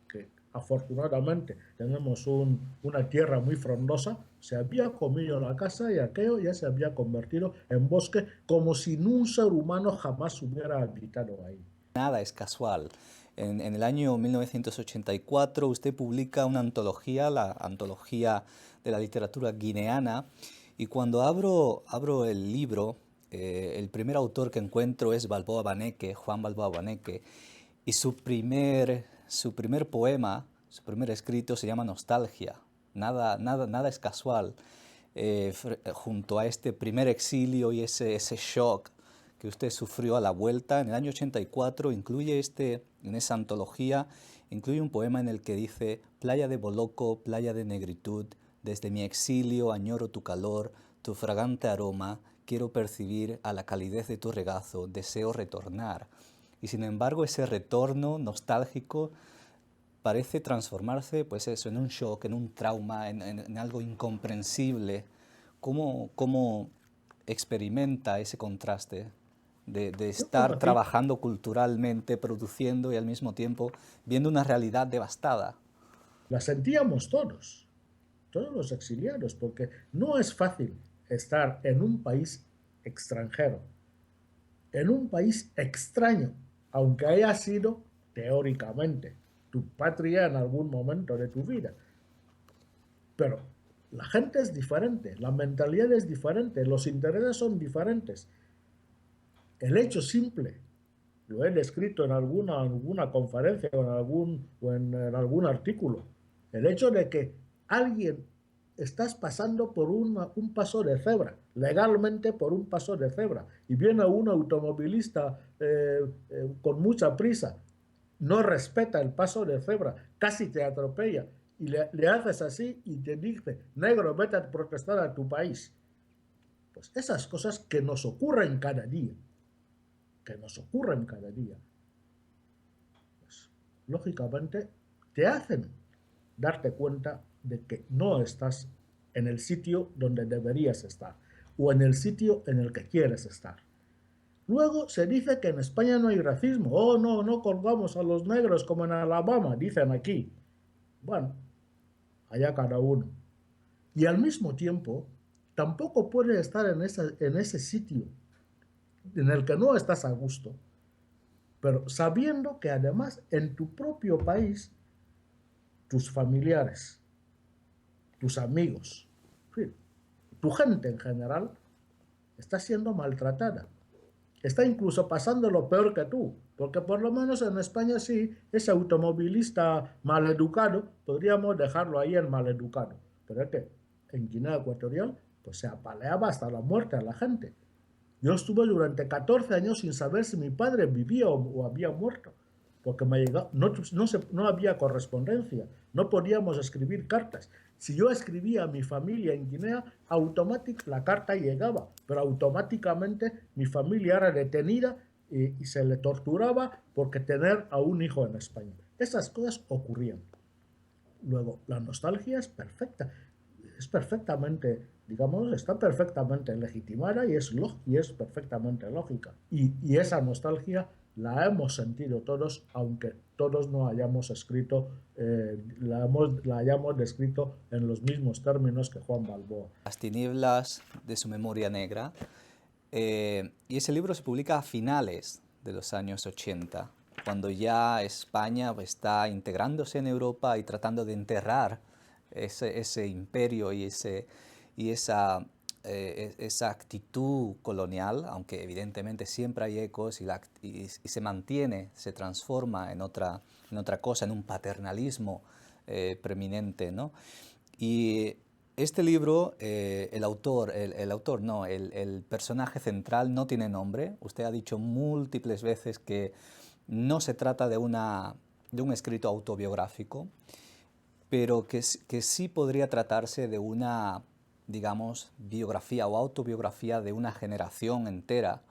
que afortunadamente tenemos una tierra muy frondosa, se había comido la casa y aquello ya se había convertido en bosque como si un ser humano jamás hubiera habitado ahí. Nada es casual. En el año 1984 usted publica una antología, la Antología de la Literatura Guineana, y cuando abro el libro, el primer autor que encuentro es Balboa Baneque, Juan Balboa Baneque, y su primer poema, su primer escrito se llama Nostalgia. Nada es casual. Junto a este primer exilio y ese shock que usted sufrió a la vuelta, en el año 84 en esa antología, incluye un poema en el que dice: playa de Boloco, playa de negritud, desde mi exilio añoro tu calor, tu fragante aroma, quiero percibir a la calidez de tu regazo, deseo retornar. Y sin embargo ese retorno nostálgico parece transformarse, pues eso, en un shock, en un trauma, en algo incomprensible. ¿Cómo experimenta ese contraste de Yo estar conocí, trabajando culturalmente, produciendo y al mismo tiempo viendo una realidad devastada? la sentíamos todos los exiliados, porque no es fácil estar en un país extranjero, en un país extraño, aunque haya sido teóricamente tu patria en algún momento de tu vida. Pero la gente es diferente, la mentalidad es diferente, los intereses son diferentes. El hecho simple, lo he descrito en alguna conferencia o en algún artículo, el hecho de que alguien estás pasando por un paso de cebra, legalmente por un paso de cebra, y viene un automovilista con mucha prisa, no respeta el paso de cebra, casi te atropella, y le haces así y te dice: negro, vete a protestar a tu país. Pues esas cosas que nos ocurren cada día, pues, lógicamente te hacen darte cuenta de que no estás en el sitio donde deberías estar o en el sitio en el que quieres estar. Luego se dice que en España no hay racismo. Oh, no, no colgamos a los negros como en Alabama, dicen aquí. Bueno, allá cada uno. Y al mismo tiempo, tampoco puedes estar en ese sitio en el que no estás a gusto, pero sabiendo que además en tu propio país, tus familiares, tus amigos, tu gente en general, está siendo maltratada. Está incluso pasando lo peor que tú, porque por lo menos en España sí, ese automovilista maleducado, podríamos dejarlo ahí en maleducado, pero es que en Guinea Ecuatorial pues se apaleaba hasta la muerte a la gente. Yo estuve durante 14 años sin saber si mi padre vivía o había muerto, porque no había correspondencia, no podíamos escribir cartas. Si yo escribía a mi familia en Guinea, la carta llegaba, pero automáticamente mi familia era detenida y se le torturaba porque tener a un hijo en España. Esas cosas ocurrían. Luego, la nostalgia es perfectamente, digamos, está perfectamente legitimada y es perfectamente lógica. Y esa nostalgia la hemos sentido todos, aunque todos no hayamos escrito, la hayamos descrito en los mismos términos que Juan Balboa. Las tinieblas de su memoria negra. Y ese libro se publica a finales de los años 80, cuando ya España está integrándose en Europa y tratando de enterrar ese imperio y esa actitud colonial, aunque evidentemente siempre hay ecos y se mantiene, se transforma en otra cosa, en un paternalismo preeminente, ¿no? Y este libro, el personaje central no tiene nombre. Usted ha dicho múltiples veces que no se trata de un escrito autobiográfico, pero que sí podría tratarse de una, digamos, biografía o autobiografía de una generación entera.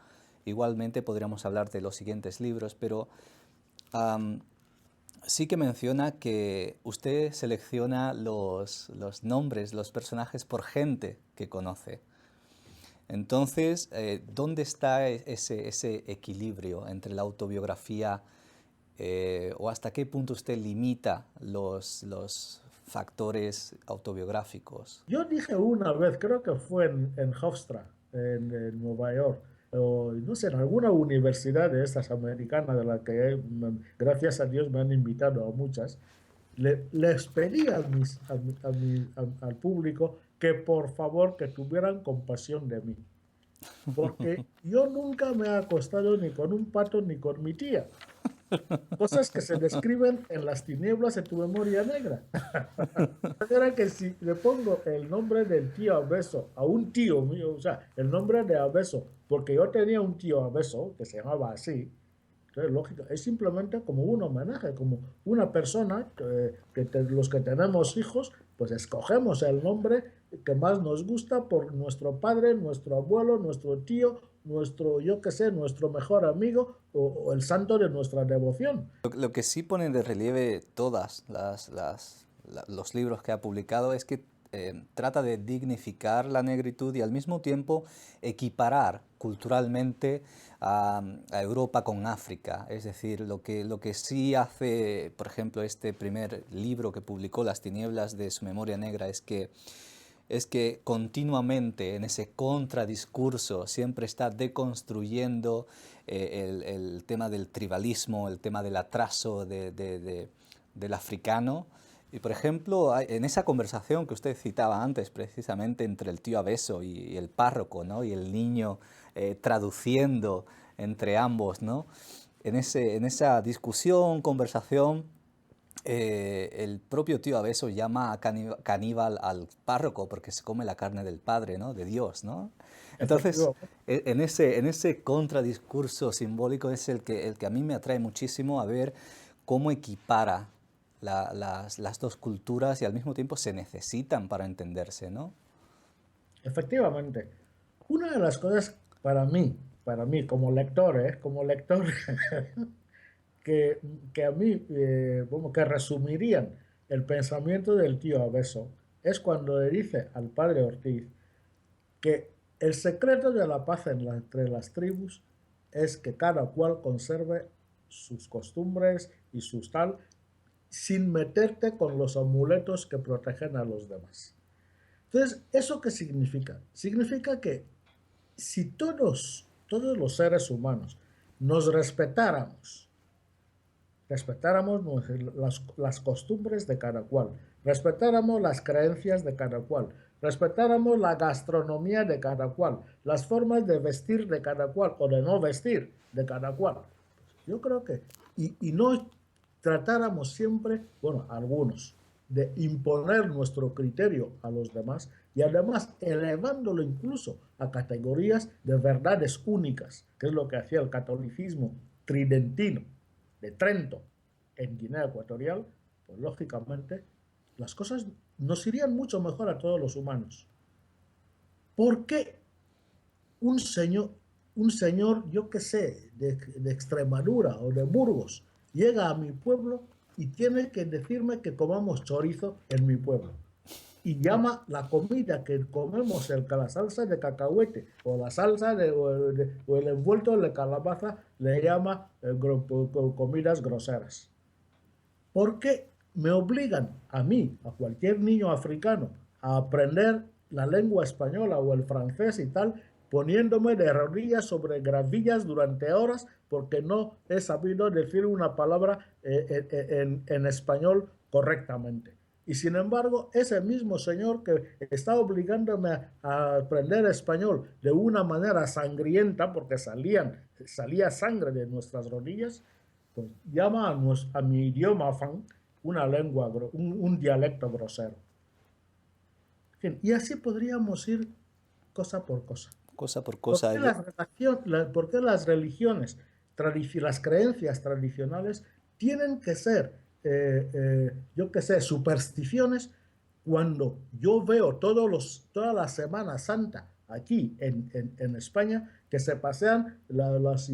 Igualmente podríamos hablar de los siguientes libros, pero am, sí que menciona que usted selecciona los nombres, los personajes por gente que conoce. Entonces, ¿dónde está ese equilibrio entre la autobiografía o hasta qué punto usted limita los factores autobiográficos? Yo dije una vez, creo que fue en Hofstra, en Nueva York, o no sé, en alguna universidad de estas americanas, de la que gracias a Dios me han invitado a muchas, les pedí al público que por favor que tuvieran compasión de mí, porque yo nunca me he acostado ni con un pato ni con mi tía, cosas que se describen en las tinieblas de tu memoria negra. Era que si le pongo el nombre del tío Abeso a un tío mío, o sea, el nombre de Abeso, porque yo tenía un tío Abeso que se llamaba así, entonces, lógico, es simplemente como un homenaje, como una persona los que tenemos hijos, pues escogemos el nombre que más nos gusta por nuestro padre, nuestro abuelo, nuestro tío, nuestro, yo qué sé, nuestro mejor amigo o el santo de nuestra devoción. Lo que sí ponen de relieve todas los libros que ha publicado es que trata de dignificar la negritud y al mismo tiempo equiparar culturalmente a Europa con África. Es decir, lo que sí hace, por ejemplo, este primer libro que publicó, Las tinieblas de su memoria negra, es que continuamente en ese contradiscurso siempre está deconstruyendo el tema del tribalismo, el tema del atraso del africano. Y por ejemplo, en esa conversación que usted citaba antes, precisamente entre el tío Abeso y el párroco, ¿no? Y el niño traduciendo entre ambos, ¿no? En esa discusión, conversación, el propio tío Abeso llama a caníbal al párroco porque se come la carne del Padre, ¿no? De Dios, ¿no? Entonces, Efectivamente. en ese contradiscurso simbólico es el que a mí me atrae muchísimo a ver cómo equipara las dos culturas y al mismo tiempo se necesitan para entenderse, ¿no? Efectivamente. Una de las cosas para mí como lector, como lector, que, que a mí, como que resumirían el pensamiento del tío Abeso, es cuando le dice al padre Ortiz que el secreto de la paz entre las tribus es que cada cual conserve sus costumbres y sus tal, sin meterte con los amuletos que protegen a los demás. Entonces, ¿eso qué significa? Significa que si todos los seres humanos nos respetáramos las costumbres de cada cual, respetáramos las creencias de cada cual, respetáramos la gastronomía de cada cual, las formas de vestir de cada cual o de no vestir de cada cual. Yo creo que, y no tratáramos siempre, bueno, algunos, de imponer nuestro criterio a los demás y además elevándolo incluso a categorías de verdades únicas, que es lo que hacía el catolicismo tridentino de Trento en Guinea Ecuatorial, pues lógicamente las cosas nos irían mucho mejor a todos los humanos. ¿Por qué un señor, yo qué sé, de Extremadura o de Burgos, llega a mi pueblo y tiene que decirme que comamos chorizo en mi pueblo? Y llama la comida que comemos, la salsa de cacahuete o la salsa o el envuelto de calabaza, le llama comidas groseras. ¿Por qué me obligan a mí, a cualquier niño africano, a aprender la lengua española o el francés y tal, poniéndome de rodillas sobre gravillas durante horas porque no he sabido decir una palabra en español correctamente? Y sin embargo, ese mismo señor que está obligándome a aprender español de una manera sangrienta, porque salía sangre de nuestras rodillas, pues llama a mi idioma fan una lengua, un dialecto grosero. En fin, y así podríamos ir cosa por cosa. Cosa por ¿Por cosa. qué por qué las religiones, las creencias tradicionales tienen que ser, yo qué sé, supersticiones cuando yo veo toda la Semana Santa aquí en España que se pasean las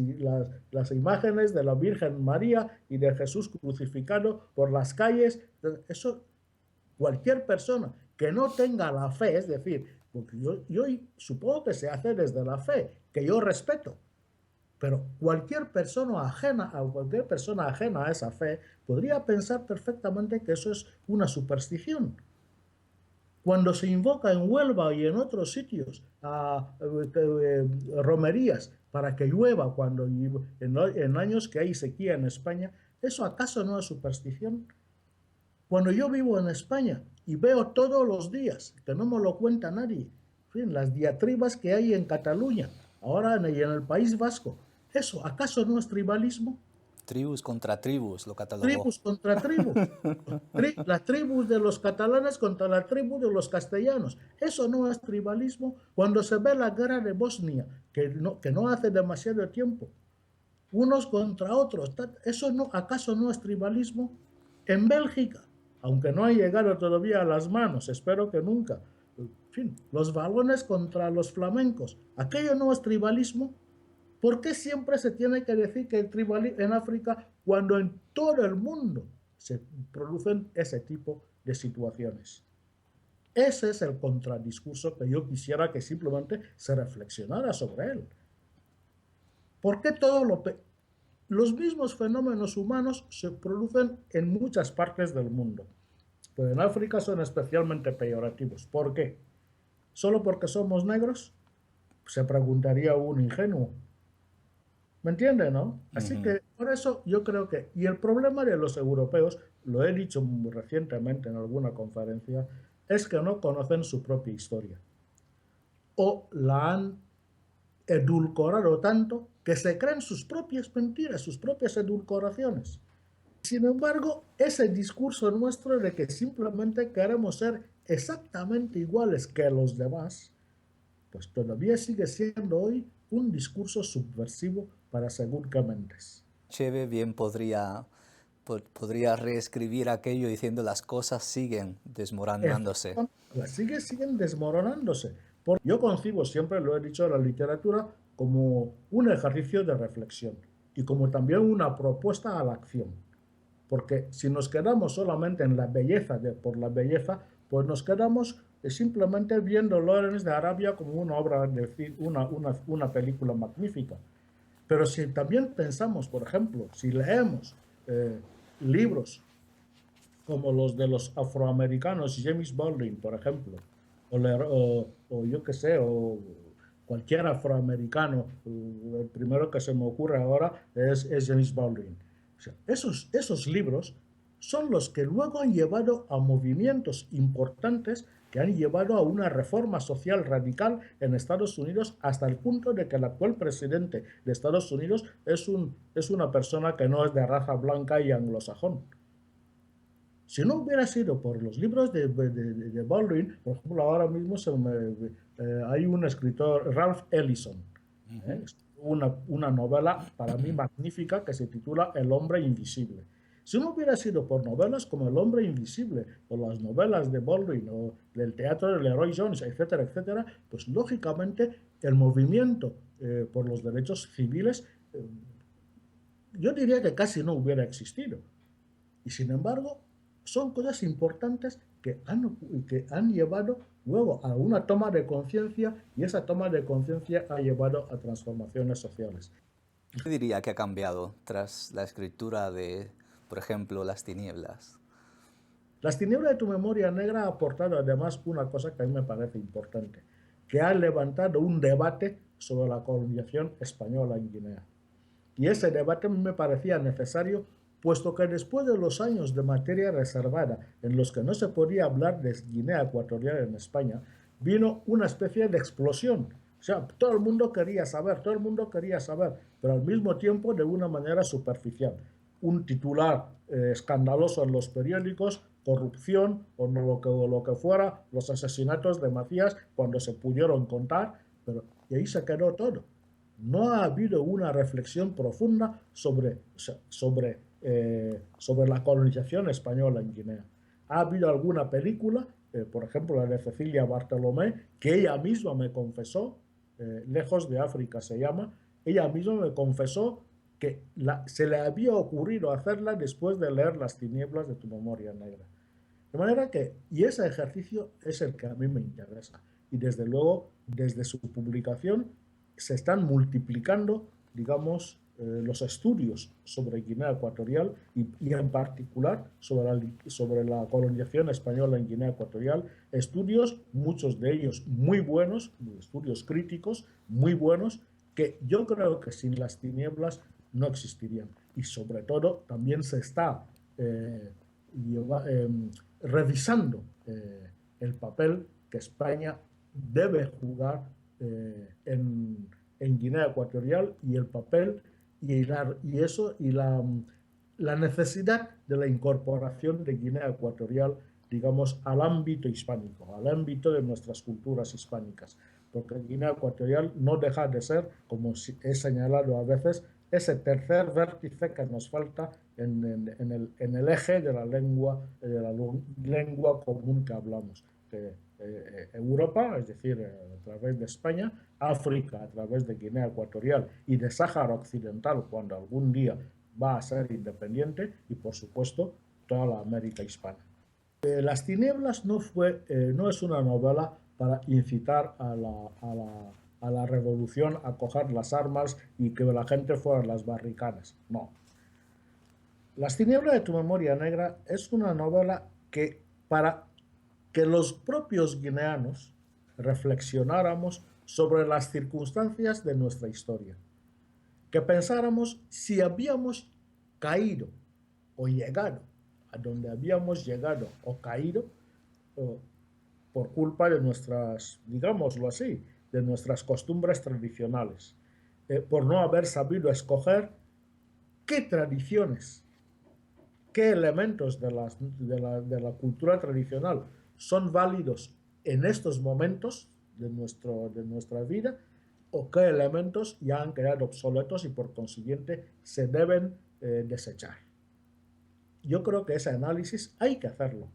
imágenes de la Virgen María y de Jesús crucificado por las calles? Eso cualquier persona que no tenga la fe, es decir, porque yo supongo que se hace desde la fe, que yo respeto, pero cualquier persona ajena a esa fe podría pensar perfectamente que eso es una superstición. Cuando se invoca en Huelva y en otros sitios a romerías para que llueva en años que hay sequía en España, ¿eso acaso no es superstición? Cuando yo vivo en España y veo todos los días, que no me lo cuenta nadie, en fin, las diatribas que hay en Cataluña, ahora y en el País Vasco, ¿eso acaso no es tribalismo? Tribus contra tribus, lo catalogó. Tribus contra tribus. Las tribus de los catalanes contra la tribu de los castellanos. Eso no es tribalismo. Cuando se ve la guerra de Bosnia, que no hace demasiado tiempo, unos contra otros, ¿eso no, acaso no es tribalismo? En Bélgica, aunque no ha llegado todavía a las manos, espero que nunca, en fin, los balones contra los flamencos, ¿aquello no es tribalismo? ¿Por qué siempre se tiene que decir que el tribalismo en África cuando en todo el mundo se producen ese tipo de situaciones? Ese es el contradiscurso que yo quisiera que simplemente se reflexionara sobre él. ¿Por qué los mismos fenómenos humanos se producen en muchas partes del mundo? Pero en África son especialmente peyorativos. ¿Por qué? ¿Solo porque somos negros? Se preguntaría un ingenuo. ¿Me entiende, no? Así que por eso yo creo que, y el problema de los europeos, lo he dicho muy recientemente en alguna conferencia, es que no conocen su propia historia. O la han edulcorado tanto que se creen sus propias mentiras, sus propias edulcoraciones. Sin embargo, ese discurso nuestro de que simplemente queremos ser exactamente iguales que los demás, pues todavía sigue siendo hoy un discurso subversivo para según qué mentes. Cheve bien podría reescribir aquello diciendo las cosas siguen desmoronándose. Siguen desmoronándose. Yo concibo, siempre lo he dicho, la literatura como un ejercicio de reflexión y como también una propuesta a la acción. Porque si nos quedamos solamente en la belleza por la belleza, pues nos quedamos simplemente viendo Lawrence de Arabia como una obra, una película magnífica. Pero si también pensamos, por ejemplo, si leemos libros como los de los afroamericanos, James Baldwin, por ejemplo, o yo qué sé, o cualquier afroamericano, el primero que se me ocurre ahora es James Baldwin. O sea, esos libros son los que luego han llevado a movimientos importantes que han llevado a una reforma social radical en Estados Unidos hasta el punto de que el actual presidente de Estados Unidos es una persona que no es de raza blanca y anglosajón. Si no hubiera sido por los libros de Baldwin, por ejemplo, ahora mismo hay un escritor, Ralph Ellison, una novela para mí magnífica que se titula El hombre invisible. Si no hubiera sido por novelas como El hombre invisible, o las novelas de Baldwin, o del teatro de Leroy Jones, etcétera, etcétera, pues lógicamente el movimiento por los derechos civiles, yo diría que casi no hubiera existido. Y sin embargo, son cosas importantes que han llevado luego a una toma de conciencia, y esa toma de conciencia ha llevado a transformaciones sociales. ¿Qué diría que ha cambiado tras la escritura de, por ejemplo, Las tinieblas? Las tinieblas de tu memoria negra ha aportado además una cosa que a mí me parece importante, que ha levantado un debate sobre la colonización española en Guinea. Y ese debate me parecía necesario, puesto que después de los años de materia reservada en los que no se podía hablar de Guinea Ecuatorial en España, vino una especie de explosión. O sea, todo el mundo quería saber, pero al mismo tiempo de una manera superficial. Un titular escandaloso en los periódicos, corrupción o lo que fuera, los asesinatos de Macías cuando se pudieron contar, y ahí se quedó todo. No ha habido una reflexión profunda sobre la colonización española en Guinea. Ha habido alguna película, por ejemplo la de Cecilia Bartolomé, que ella misma me confesó, Lejos de África se llama, ella misma me confesó que se le había ocurrido hacerla después de leer Las tinieblas de tu memoria negra. De manera que, y ese ejercicio es el que a mí me interesa. Y desde luego, desde su publicación, se están multiplicando, digamos, los estudios sobre Guinea Ecuatorial y en particular sobre la colonización española en Guinea Ecuatorial, estudios, muchos de ellos muy buenos, estudios críticos muy buenos, que yo creo que sin las tinieblas no existirían. Y sobre todo también se está revisando el papel que España debe jugar en Guinea Ecuatorial y el papel la necesidad de la incorporación de Guinea Ecuatorial, digamos, al ámbito hispánico, al ámbito de nuestras culturas hispánicas, porque Guinea Ecuatorial no deja de ser, como he señalado a veces, ese tercer vértice que nos falta en el eje de la lengua común que hablamos. Europa, es decir, a través de España, África a través de Guinea Ecuatorial y de Sáhara Occidental cuando algún día va a ser independiente, y por supuesto toda la América hispana. Las tinieblas no es una novela para incitar a la revolución, a coger las armas y que la gente fuera a las barricadas. No. Las tinieblas de tu memoria negra es una novela que, para que los propios guineanos reflexionáramos sobre las circunstancias de nuestra historia, que pensáramos si habíamos caído o llegado a donde habíamos llegado o caído por culpa de nuestras, digámoslo así, de nuestras costumbres tradicionales, por no haber sabido escoger qué tradiciones, qué elementos de la cultura tradicional son válidos en estos momentos de nuestra vida, o qué elementos ya han quedado obsoletos y por consiguiente se deben desechar. Yo creo que ese análisis hay que hacerlo.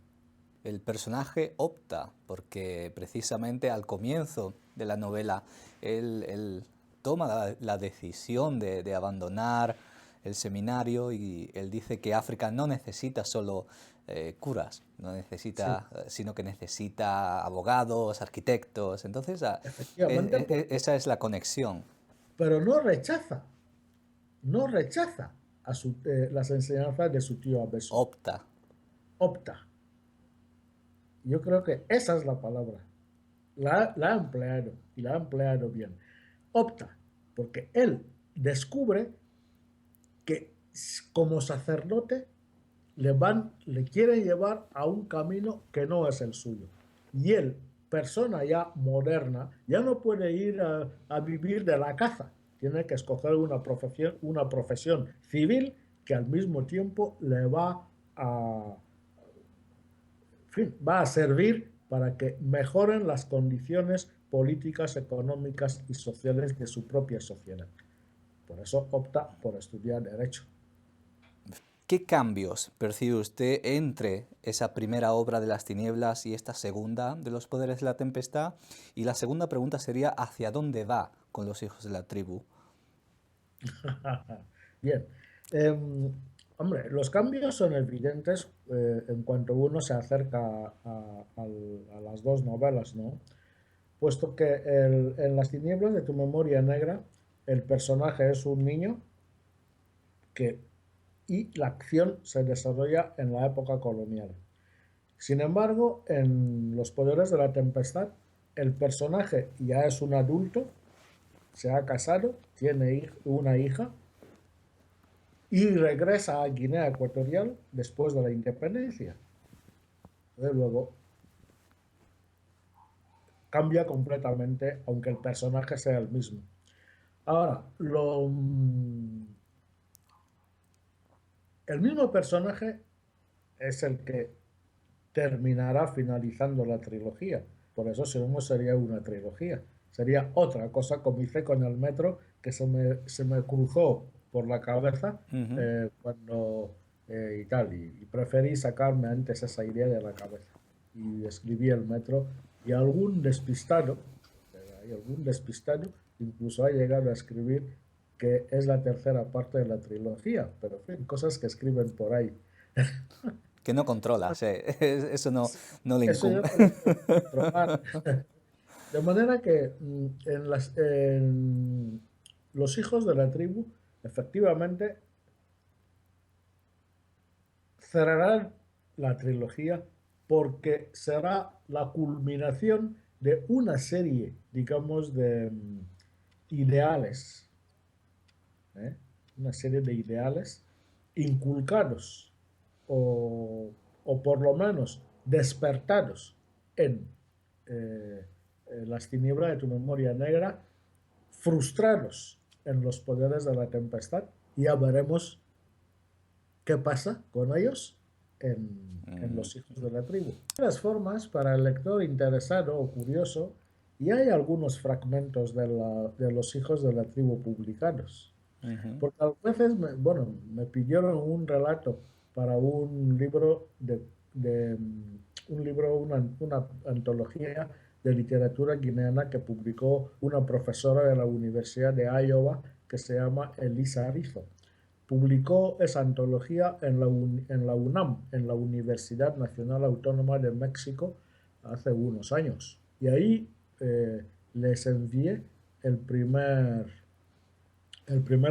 El personaje opta, porque precisamente al comienzo de la novela él toma la decisión de abandonar el seminario, y él dice que África no necesita solo curas, no necesita, sí, sino que necesita abogados, arquitectos. Entonces esa es la conexión. Pero no rechaza las enseñanzas de su tío Abeso. Opta. Yo creo que esa es la palabra. La ha empleado, y la ha empleado bien. Opta, porque él descubre que como sacerdote le quieren llevar a un camino que no es el suyo. Y él, persona ya moderna, ya no puede ir a vivir de la caza. Tiene que escoger una profesión civil que al mismo tiempo le va a servir para que mejoren las condiciones políticas, económicas y sociales de su propia sociedad. Por eso opta por estudiar Derecho. ¿Qué cambios percibe usted entre esa primera obra de las tinieblas y esta segunda de los poderes de la tempestad? Y la segunda pregunta sería, ¿hacia dónde va con los hijos de la tribu? Bien. Hombre, los cambios son evidentes en cuanto uno se acerca a las dos novelas, ¿no? Puesto que en Las tinieblas de tu memoria negra el personaje es un niño y la acción se desarrolla en la época colonial. Sin embargo, en Los poderes de la tempestad el personaje ya es un adulto, se ha casado, tiene una hija y regresa a Guinea Ecuatorial después de la independencia. De luego, cambia completamente, aunque el personaje sea el mismo. Ahora, el mismo personaje es el que terminará finalizando la trilogía. Por eso no sería una trilogía, sería otra cosa, como hice con el metro, que se me cruzó por la cabeza cuando y tal, y preferí sacarme antes esa idea de la cabeza. Y escribí el metro, y algún despistado incluso ha llegado a escribir que es la tercera parte de la trilogía, pero en fin, cosas que escriben por ahí. Que no controlas, eso no le incumbe. De manera que en Los hijos de la tribu efectivamente cerrará la trilogía porque será la culminación de una serie, digamos, de ideales, ¿eh? Una serie de ideales inculcados o por lo menos despertados en las tinieblas de tu memoria negra, frustrados en los poderes de la tempestad. Y ya veremos qué pasa con ellos en Los Hijos de la Tribu. De todas formas, para el lector interesado o curioso, y hay algunos fragmentos de Los Hijos de la Tribu publicados. Porque a veces, me pidieron un relato para un libro una antología de literatura guineana que publicó una profesora de la Universidad de Iowa que se llama Elisa Arizo. Publicó esa antología en la UNAM, en la Universidad Nacional Autónoma de México, hace unos años. Y ahí les envié el primer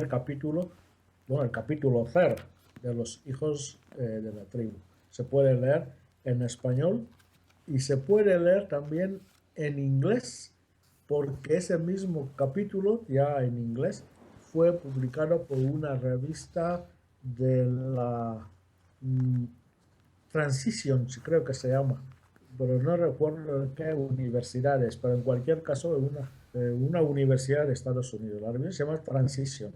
capítulo, el capítulo 0 de Los Hijos de la Tribu. Se puede leer en español y se puede leer también en inglés, porque ese mismo capítulo, ya en inglés, fue publicado por una revista de la Transition, creo que se llama, pero no recuerdo qué universidades, pero en cualquier caso una universidad de Estados Unidos. La revista se llama Transition.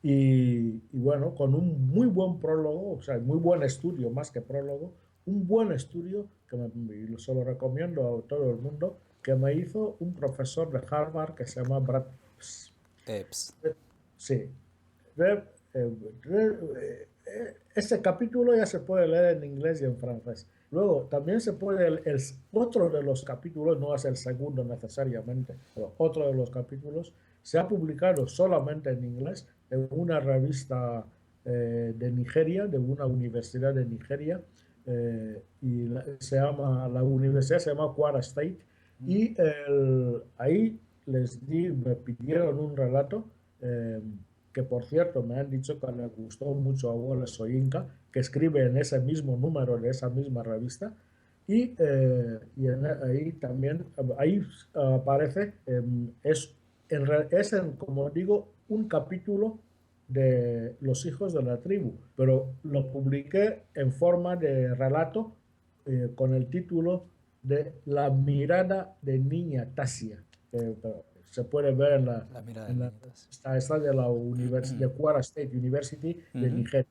Y bueno, con un muy buen prólogo, o sea, muy buen estudio, más que prólogo, un buen estudio que se lo recomiendo a todo el mundo, que me hizo un profesor de Harvard que se llama Brad Epps. Sí. Ese capítulo ya se puede leer en inglés y en francés. Luego, también se puede, otro de los capítulos, no es el segundo necesariamente, pero otro de los capítulos se ha publicado solamente en inglés en una revista de Nigeria, de una universidad de Nigeria, y la universidad se llama Kwara State, y ahí me pidieron un relato, que por cierto me han dicho que le gustó mucho a Wole Soyinka, que escribe en ese mismo número de esa misma revista, y ahí también, ahí aparece, como digo, un capítulo de Los Hijos de la Tribu, pero lo publiqué en forma de relato, con el título de La mirada de Niña Tasia. Se puede ver en la esta de la de Kwara State University de Nigeria.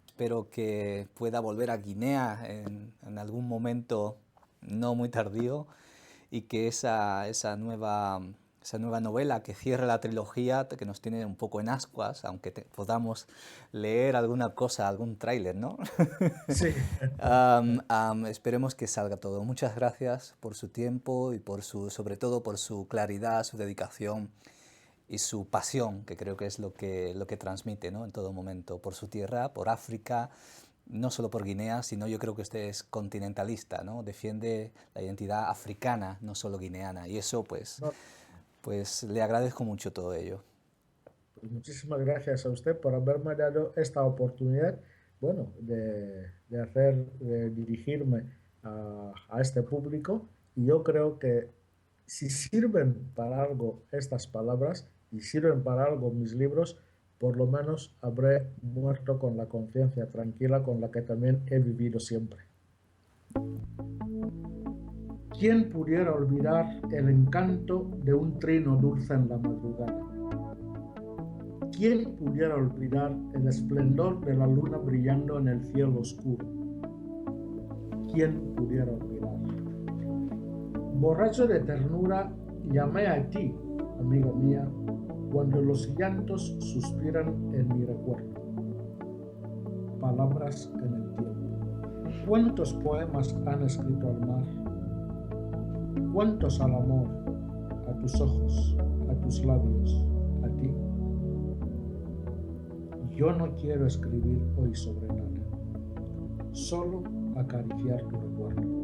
Espero que pueda volver a Guinea en algún momento no muy tardío y que esa nueva novela que cierre la trilogía, que nos tiene un poco en ascuas, aunque podamos leer alguna cosa, algún tráiler, ¿no? Sí. Esperemos que salga todo. Muchas gracias por su tiempo y sobre todo por su claridad, su dedicación y su pasión, que creo que es lo que transmite, ¿no? En todo momento, por su tierra, por África, no solo por Guinea, sino yo creo que usted es continentalista, ¿no? Defiende la identidad africana, no solo guineana, y eso pues le agradezco mucho todo ello. Pues muchísimas gracias a usted por haberme dado esta oportunidad, de dirigirme a este público, y yo creo que si sirven para algo estas palabras y sirven para algo mis libros, por lo menos habré muerto con la conciencia tranquila con la que también he vivido siempre. ¿Quién pudiera olvidar el encanto de un trino dulce en la madrugada? ¿Quién pudiera olvidar el esplendor de la luna brillando en el cielo oscuro? ¿Quién pudiera olvidar? Borracho de ternura, llamé a ti, amiga mía, cuando los llantos suspiran en mi recuerdo. Palabras en el tiempo. ¿Cuántos poemas han escrito al mar? ¿Cuántos al amor, a tus ojos, a tus labios, a ti? Yo no quiero escribir hoy sobre nada, solo acariciar tu recuerdo.